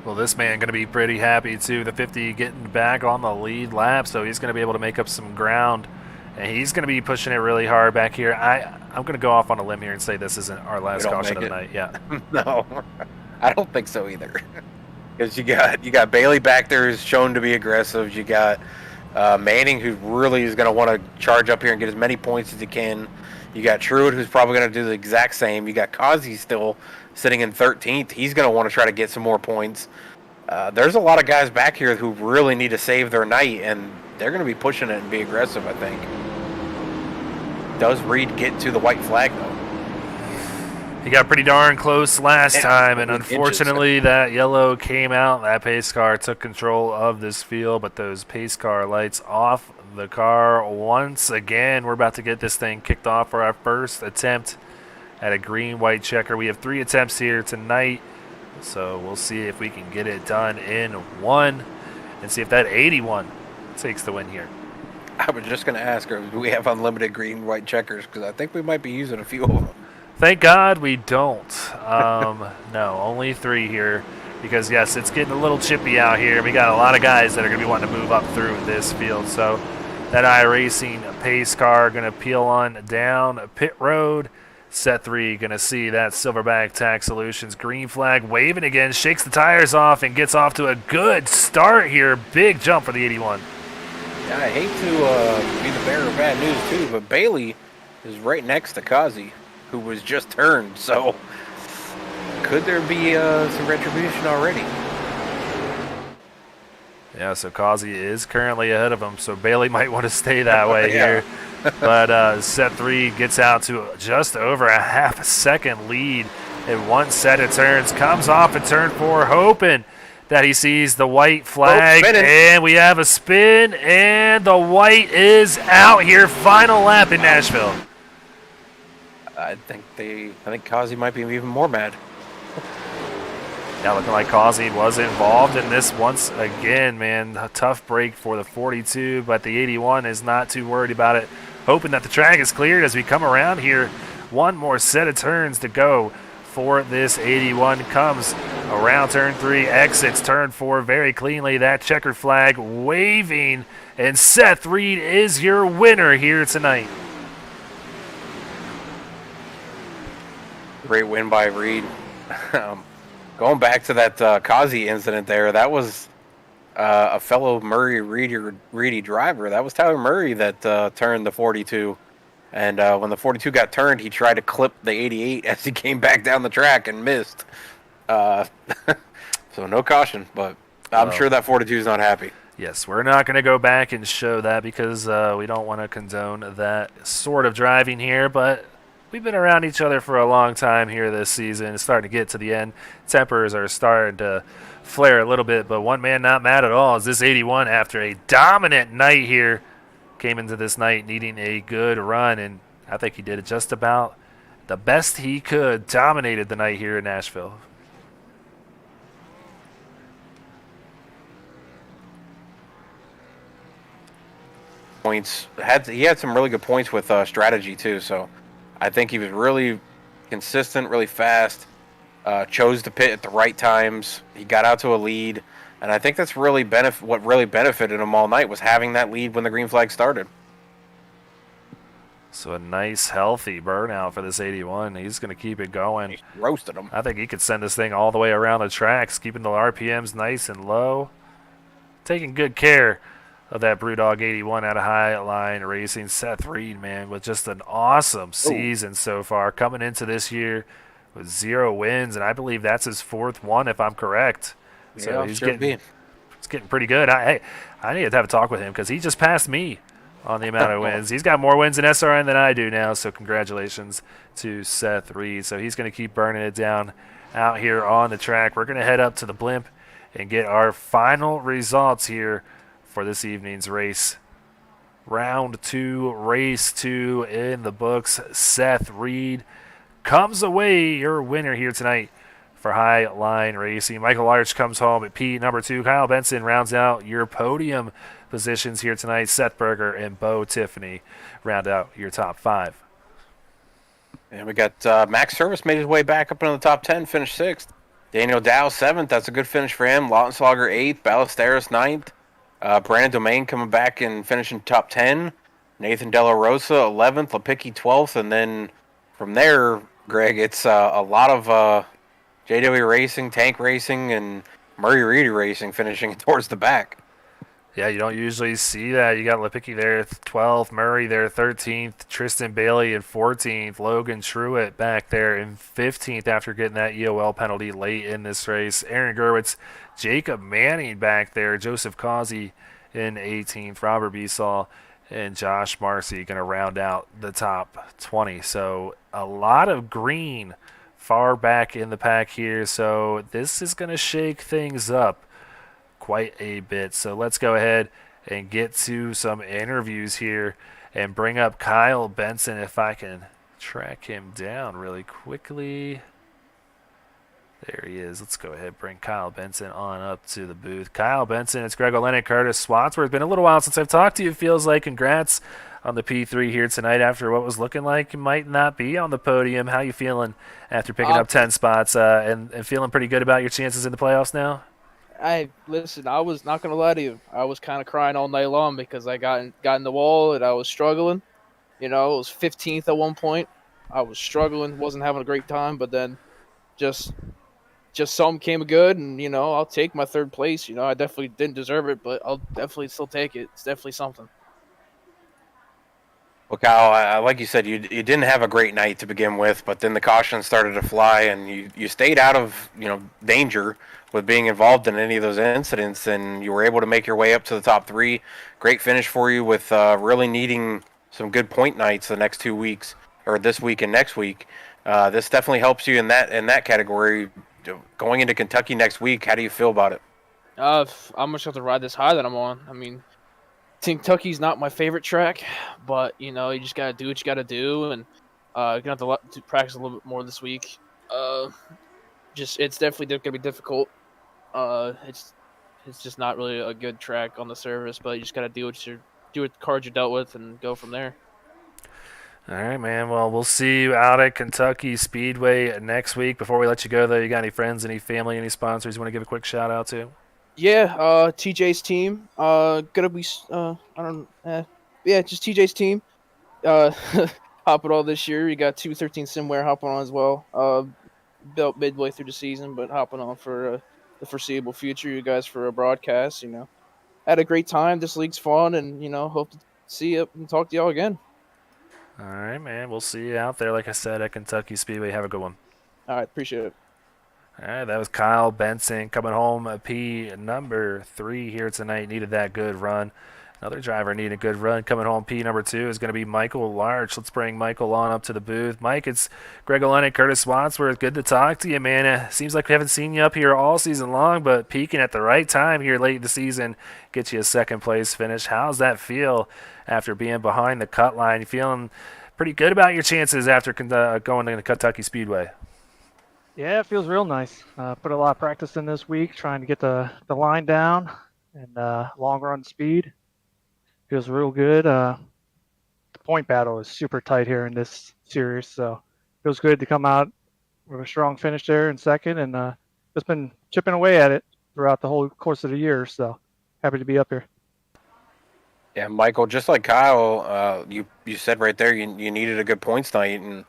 Well, this man going to be pretty happy, too. The 50 getting back on the lead lap, so he's going to be able to make up some ground. And he's going to be pushing it really hard back here. I'm going to go off on a limb here and say this isn't our last caution of the night. Yeah. No, I don't think so either. Because you got Bailey back there who's shown to be aggressive. You got Manning, who really is going to want to charge up here and get as many points as he can. You got Truitt, who's probably going to do the exact same. You got Kazi still sitting in 13th. He's going to want to try to get some more points. There's a lot of guys back here who really need to save their night, and they're going to be pushing it and be aggressive, I think. Does Reed get to the white flag, though? He got pretty darn close last time, and unfortunately that yellow came out. That pace car took control of this field, but those pace car lights off the car once again. We're about to get this thing kicked off for our first attempt at a green-white checker. We have 3 attempts here tonight, so we'll see if we can get it done in one and see if that 81 takes the win here. I was just going to ask her, do we have unlimited green-white checkers? Because I think we might be using a few of them. Thank God we don't. No, only 3 here because, yes, it's getting a little chippy out here. We got a lot of guys that are going to be wanting to move up through this field. So that iRacing pace car going to peel on down pit road. Set 3 going to see that Silverback Tax Solutions green flag waving again, shakes the tires off and gets off to a good start here. Big jump for the 81. Yeah, I hate to be the bearer of bad news too, but Bailey is right next to Kazi, who was just turned. So could there be some retribution already? Yeah, so Kazi is currently ahead of him, so Bailey might want to stay that way here. But set 3 gets out to just over a half a second lead in one set of turns. Comes off at turn 4, hoping that he sees the white flag. And we have a spin, and the white is out here. Final lap in Nashville. I think Kazi might be even more mad. Now looking like Kazi was involved in this once again, man. A tough break for the 42, but the 81 is not too worried about it. Hoping that the track is cleared as we come around here. One more set of turns to go for this 81. Comes around turn 3, exits turn 4 very cleanly. That checkered flag waving, and Seth Reed is your winner here tonight. Great win by Reed. Going back to that Kazi incident there, that was a fellow Murray Reedy driver. That was Tyler Murray that turned the 42. And when the 42 got turned, he tried to clip the 88 as he came back down the track and missed. So no caution, but I'm sure that 42 is not happy. Yes, we're not going to go back and show that because we don't want to condone that sort of driving here, but we've been around each other for a long time here this season. It's starting to get to the end. Tempers are starting to flare a little bit, but one man not mad at all is this 81 after a dominant night here. Came into this night needing a good run, and I think he did it just about the best he could. Dominated the night here in Nashville. Points. He had some really good points with strategy too, so I think he was really consistent, really fast, chose to pit at the right times. He got out to a lead, and I think that's really what really benefited him all night was having that lead when the green flag started. So a nice, healthy burnout for this 81. He's going to keep it going. He roasted him. I think he could send this thing all the way around the tracks, keeping the RPMs nice and low. Taking good care of that Brewdog 81 out of High Line Racing. Seth Reed, man, with just an awesome season so far. Coming into this year with 0 wins, and I believe that's his 4th one, if I'm correct. So Yeah, he's sure getting pretty good. I need to have a talk with him because he just passed me on the amount of wins. He's got more wins in SRN than I do now, so congratulations to Seth Reed. So he's going to keep burning it down out here on the track. We're going to head up to the blimp and get our final results here for this evening's race. Round 2, race 2 in the books. Seth Reed comes away your winner here tonight for High Line Racing. Michael Arch comes home at P number 2. Kyle Benson rounds out your podium positions here tonight. Seth Berger and Bo Tiffany round out your top 5. And we got Max Service made his way back up into the top 10, finished 6th. Daniel Dow 7th. That's a good finish for him. Lautenslager 8th. Ballesteros 9th. Brandon Domain coming back and finishing top 10. Nathan De La Rosa 11th. Lipicki 12th. And then from there, Greg, it's a lot of JW Racing, Tank Racing, and Murray Reedy Racing finishing towards the back. Yeah, you don't usually see that. You got Lipicki there 12th, Murray there 13th, Tristan Bailey in 14th, Logan Truitt back there in 15th after getting that EOL penalty late in this race. Aaron Gerwitz, Jacob Manning back there, Joseph Causey in 18th, Robert Besaw, and Josh Marcy going to round out the top 20. So a lot of green far back in the pack here. So this is going to shake things up quite a bit. So let's go ahead and get to some interviews here and bring up Kyle Benson if I can track him down really quickly. There he is. Let's go ahead and bring Kyle Benson on up to the booth. Kyle Benson, it's Greg Olenek, Curtis Swansworth. It's been a little while since I've talked to you. Feels like congrats on the P3 here tonight after what was looking like you might not be on the podium. How you feeling after picking up 10 spots and feeling pretty good about your chances in the playoffs now? Listen, I was not gonna lie to you. I was kind of crying all night long because I got in the wall and I was struggling. You know, it was 15th at one point. I was struggling, wasn't having a great time, but then just something came good, and you know, I'll take my 3rd place. You know, I definitely didn't deserve it, but I'll definitely still take it. It's definitely something. Well, Kyle, like you said, you didn't have a great night to begin with, but then the caution started to fly, and you stayed out of danger with being involved in any of those incidents, and you were able to make your way up to the top 3. Great finish for you with really needing some good point nights the next 2 weeks, or this week and next week. This definitely helps you in that category. Going into Kentucky next week, how do you feel about it? I'm just have to ride this high that I'm on. I mean, Kentucky's not my favorite track, but you know, you just gotta do what you gotta do, and you're gonna have to practice a little bit more this week. It's definitely gonna be difficult. It's just not really a good track on the surface, but you just gotta do what the cards you're dealt with and go from there. All right, man. Well, we'll see you out at Kentucky Speedway next week. Before we let you go, though, you got any friends, any family, any sponsors you want to give a quick shout out to? Yeah, TJ's team. Gonna be just TJ's team. Hopping on this year. You got 213 Simware hopping on as well. Built midway through the season, but hopping on for the foreseeable future. You guys for a broadcast. You know, had a great time. This league's fun, and you know, hope to see you and talk to y'all again. All right, man. We'll see you out there, like I said, at Kentucky Speedway. Have a good one. All right, appreciate it. All right, that was Kyle Benson coming home P number 3 here tonight. Needed that good run. Another driver needing a good run. Coming home P number 2 is going to be Michael Larch. Let's bring Michael on up to the booth. Mike, it's Greg Olenek, Curtis Wadsworth. Good to talk to you, man. Seems like we haven't seen you up here all season long, but peaking at the right time here late in the season gets you a 2nd place finish. How's that feel after being behind the cut line? You feeling pretty good about your chances after going to Kentucky Speedway? Yeah, it feels real nice. Put a lot of practice in this week, trying to get the line down and long run speed. Feels real good. The point battle is super tight here in this series, so feels good to come out with a strong finish there in 2nd, and just been chipping away at it throughout the whole course of the year. So happy to be up here. Yeah, Michael, just like Kyle, you said right there you needed a good points night, and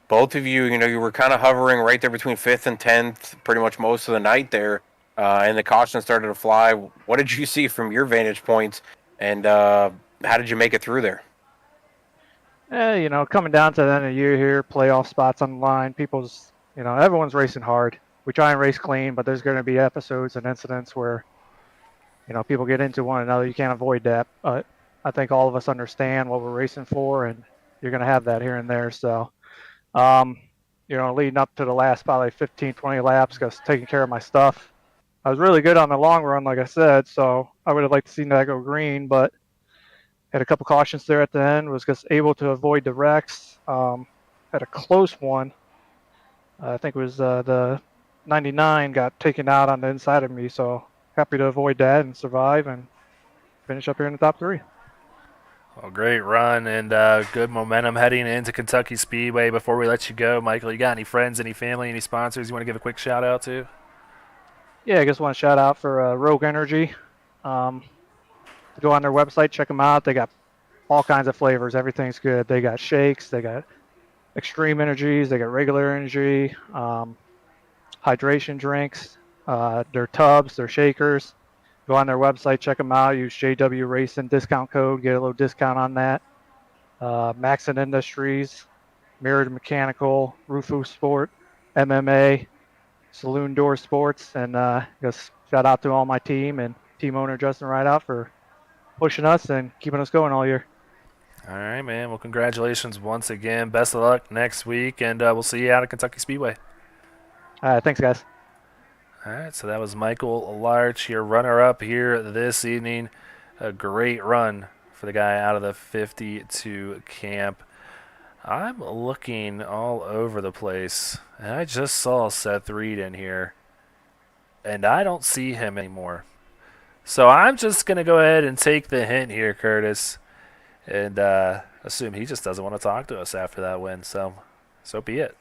both of you, you were kind of hovering right there between 5th and 10th pretty much most of the night there, and the caution started to fly. What did you see from your vantage points, and how did you make it through there? Coming down to the end of the year here, playoff spots on the line, everyone's racing hard. We try and race clean, but there's going to be episodes and incidents where, people get into one another. You can't avoid that. But I think all of us understand what we're racing for, and you're going to have that here and there. So, um, leading up to the last probably 15, 20 laps, just taking care of my stuff. I was really good on the long run, like I said, so I would have liked to see that go green, but had a couple cautions there at the end, was just able to avoid the wrecks. Had a close one. I think it was the 99 got taken out on the inside of me, so happy to avoid that and survive and finish up here in the top 3. Well, great run and good momentum heading into Kentucky Speedway. Before we let you go, Michael, you got any friends, any family, any sponsors you want to give a quick shout out to? Yeah, I just want to shout out for Rogue Energy. Go on their website, check them out. They got all kinds of flavors. Everything's good. They got shakes, they got extreme energies, they got regular energy, hydration drinks, their tubs, their shakers. Go on their website, check them out. Use JW Racing discount code, get a little discount on that. Maxon Industries, Mirrored Mechanical, Rufu Sport, MMA, Saloon Door Sports, and just shout out to all my team and team owner Justin Rideout for pushing us and keeping us going all year. All right, man. Well, congratulations once again. Best of luck next week, and we'll see you out at Kentucky Speedway. All right, thanks, guys. All right, so that was Michael Larch, your runner-up here this evening. A great run for the guy out of the 52 camp. I'm looking all over the place, and I just saw Seth Reed in here, and I don't see him anymore. So I'm just going to go ahead and take the hint here, Curtis, and assume he just doesn't want to talk to us after that win. So be it.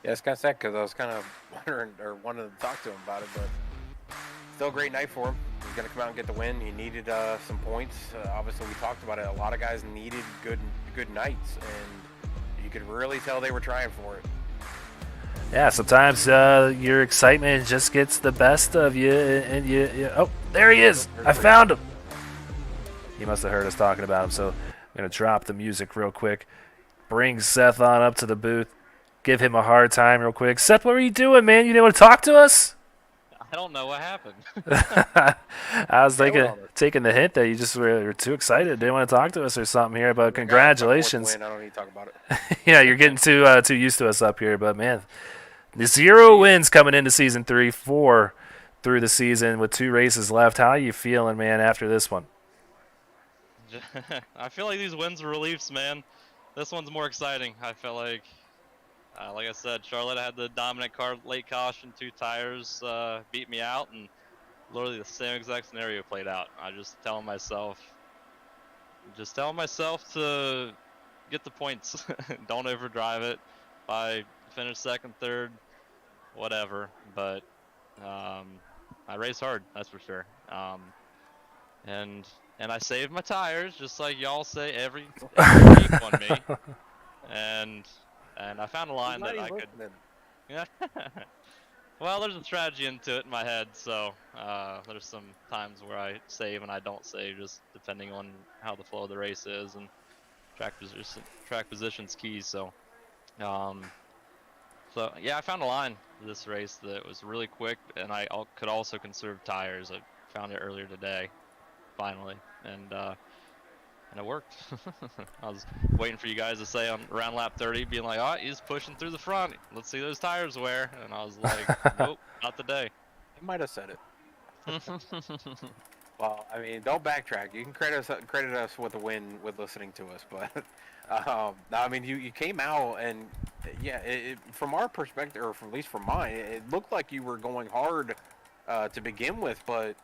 Yeah, it's kind of sad because I was kind of wondering or wanted to talk to him about it, but still a great night for him. He's going to come out and get the win. He needed some points. Obviously, we talked about it. A lot of guys needed good nights, and you could really tell they were trying for it. Yeah, sometimes your excitement just gets the best of you, and you oh, there he is. I found him. He must have heard us talking about him, so I'm going to drop the music real quick. Bring Seth on up to the booth. Give him a hard time real quick. Seth, what were you doing, man? You didn't want to talk to us? I don't know what happened. I was taking the hint that you just were too excited, didn't want to talk to us or something here. But congratulations! I don't need to talk about it. Yeah, you're getting too used to us up here. But man, the 0 wins coming into season 3, 4 through the season with 2 races left. How are you feeling, man, after this one? I feel like these wins are reliefs, man. This one's more exciting. I feel like I said, Charlotte had the dominant car, late caution, 2 tires beat me out, and literally the same exact scenario played out. I just telling myself to get the points. Don't overdrive it. If I finish second, third, whatever. But I race hard, that's for sure. And I saved my tires, just like y'all say every week on me. And I found a line that I could. Yeah. Well, there's a strategy into it in my head, so there's some times where I save and I don't save, just depending on how the flow of the race is, and track position's key. So yeah, I found a line this race that was really quick, and I could also conserve tires. I found it earlier today, finally, and it worked. I was waiting for you guys to say on around lap 30, being like, oh, he's pushing through the front. Let's see those tires wear. And I was like, nope, not today. You might have said it. Well, I mean, don't backtrack. You can credit us with a win with listening to us. But, I mean, you came out and, yeah, from our perspective, or at least from mine, it looked like you were going hard to begin with, but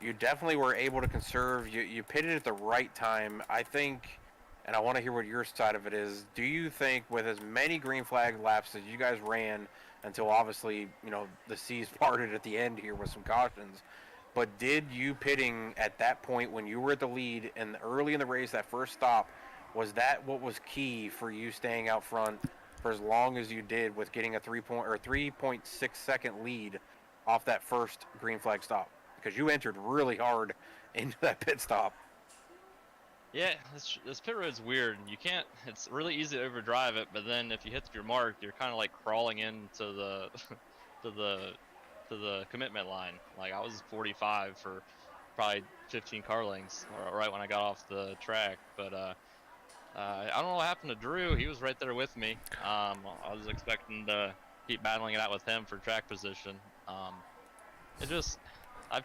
you definitely were able to conserve. You pitted at the right time. I think, and I want to hear what your side of it is, do you think with as many green flag laps as you guys ran until obviously, the seas parted at the end here with some cautions, but did you pitting at that point when you were at the lead and early in the race, that first stop, was that what was key for you staying out front for as long as you did with getting a 3.6 second lead off that first green flag stop? Because you entered really hard into that pit stop. Yeah, this pit road's weird. You can't. It's really easy to overdrive it, but then if you hit your mark, you're kind of like crawling into the to the commitment line. Like I was 45 for probably 15 car lengths right when I got off the track. But I don't know what happened to Drew. He was right there with me. I was expecting to keep battling it out with him for track position. I've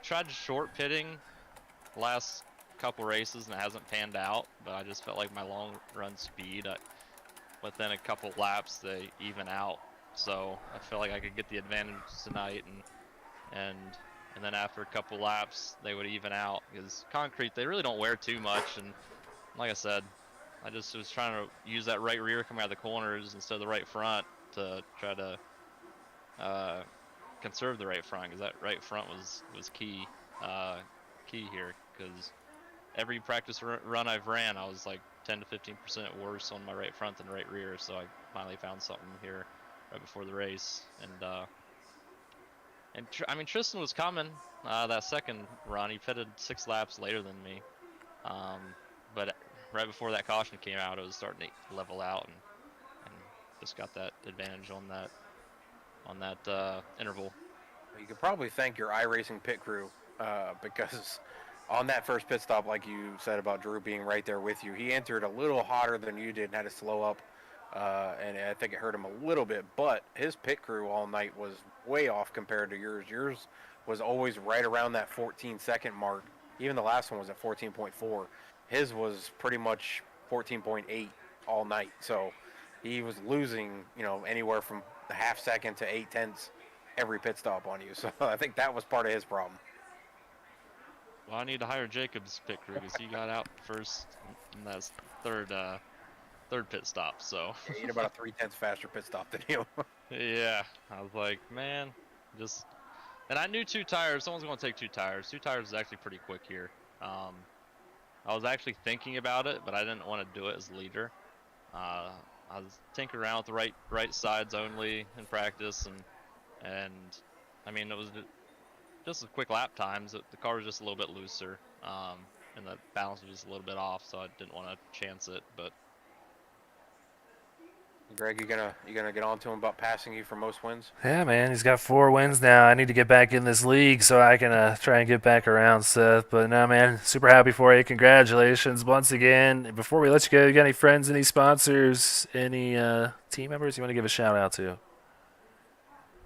tried short pitting last couple races and it hasn't panned out, but I just felt like my long run speed within a couple laps they even out, so I feel like I could get the advantage tonight, and then after a couple laps they would even out, because concrete, they really don't wear too much, and like I said, I just was trying to use that right rear coming out of the corners instead of the right front to try to conserve the right front, because that right front was key here, because every practice run I've ran, I was like 10 to 15% worse on my right front than right rear. So I finally found something here right before the race, I mean Tristan was coming that second run. He pitted 6 laps later than me, but right before that caution came out, it was starting to level out, and just got that advantage on that interval. You could probably thank your iRacing pit crew because on that first pit stop, like you said about Drew being right there with you, he entered a little hotter than you did and had to slow up, and I think it hurt him a little bit, but his pit crew all night was way off compared to yours. Yours was always right around that 14-second mark. Even the last one was at 14.4. His was pretty much 14.8 all night, so he was losing, anywhere from a half second to 8/10 every pit stop on you, so I think that was part of his problem. Well, I need to hire Jacob's pit crew because he got out first in that third pit stop. So yeah, you need about a 3/10 faster pit stop than you. Yeah, I was like, man, and I knew 2 tires. Someone's going to take 2 tires. 2 tires is actually pretty quick here. I was actually thinking about it, but I didn't want to do it as leader. I was tinkering around with the right sides only in practice, and I mean it was just a quick lap times. The car was just a little bit looser, and the balance was just a little bit off, so I didn't want to chance it. But Greg, you gonna get on to him about passing you for most wins? Yeah, man, he's got 4 wins now. I need to get back in this league so I can try and get back around, Seth. But no, man, super happy for you. Congratulations once again. Before we let you go, you got any friends, any sponsors, any team members you want to give a shout out to?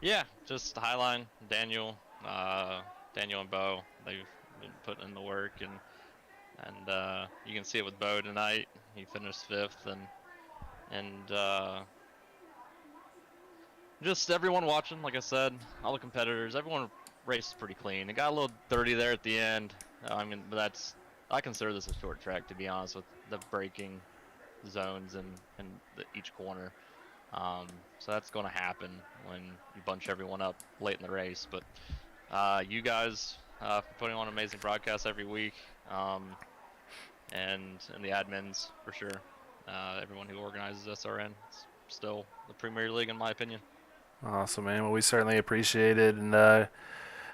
yeah, just Highline, Daniel and Bo. They've been putting in the work, and you can see it with Bo tonight. He finished 5th, and just everyone watching, like I said, all the competitors, everyone raced pretty clean. It got a little dirty there at the end. I mean, but I consider this a short track, to be honest, with the braking zones and each corner. So that's going to happen when you bunch everyone up late in the race. But you guys for putting on amazing broadcasts every week, and the admins for sure. Everyone who organizes SRN, it's still the Premier League in my opinion. Awesome, man. Well, we certainly appreciate it, and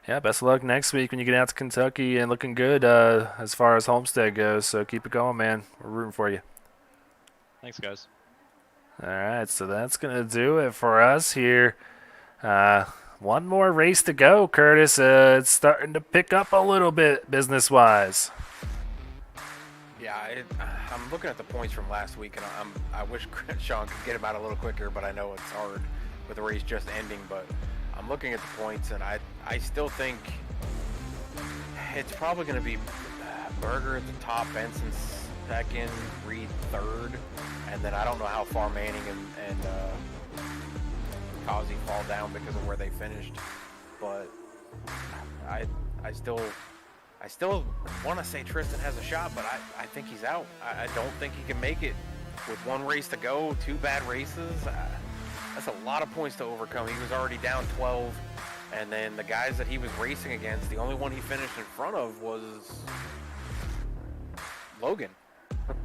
yeah, best of luck next week when you get out to Kentucky, and looking good as far as Homestead goes. So keep it going, man. We're rooting for you. Thanks, guys. All right, so that's gonna do it for us here. One more race to go, Curtis. It's starting to pick up a little bit business-wise. Yeah, I'm looking at the points from last week, and I wish Sean could get them out a little quicker, but I know it's hard with the race just ending. But I'm looking at the points, and I still think it's probably going to be Berger at the top, Benson second, Reed third, and then I don't know how far Manning and Kazi fall down because of where they finished. But I still want to say Tristan has a shot, but I think he's out. I don't think he can make it with one race to go, 2 bad races. That's a lot of points to overcome. He was already down 12 And then the guys that he was racing against, the only one he finished in front of was Logan,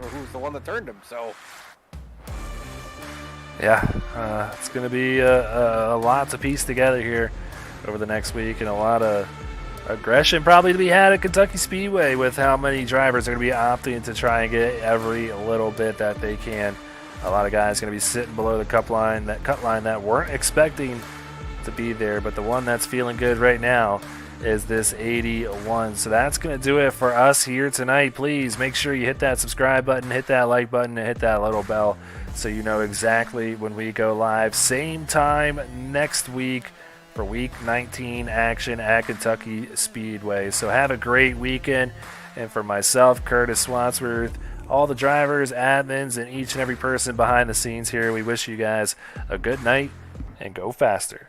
who's the one that turned him. So yeah, it's going to be a lot to piece together here over the next week, and a lot of aggression probably to be had at Kentucky Speedway with how many drivers are going to be opting to try and get every little bit that they can. A lot of guys going to be sitting below the cut line that weren't expecting to be there, but the one that's feeling good right now is this 81. So that's going to do it for us here tonight. Please make sure you hit that subscribe button, hit that like button, and hit that little bell so you know exactly when we go live. Same time next week for week 19 action at Kentucky Speedway. So have a great weekend. And for myself, Curtis Wadsworth, all the drivers, admins, and each and every person behind the scenes here, we wish you guys a good night and go faster.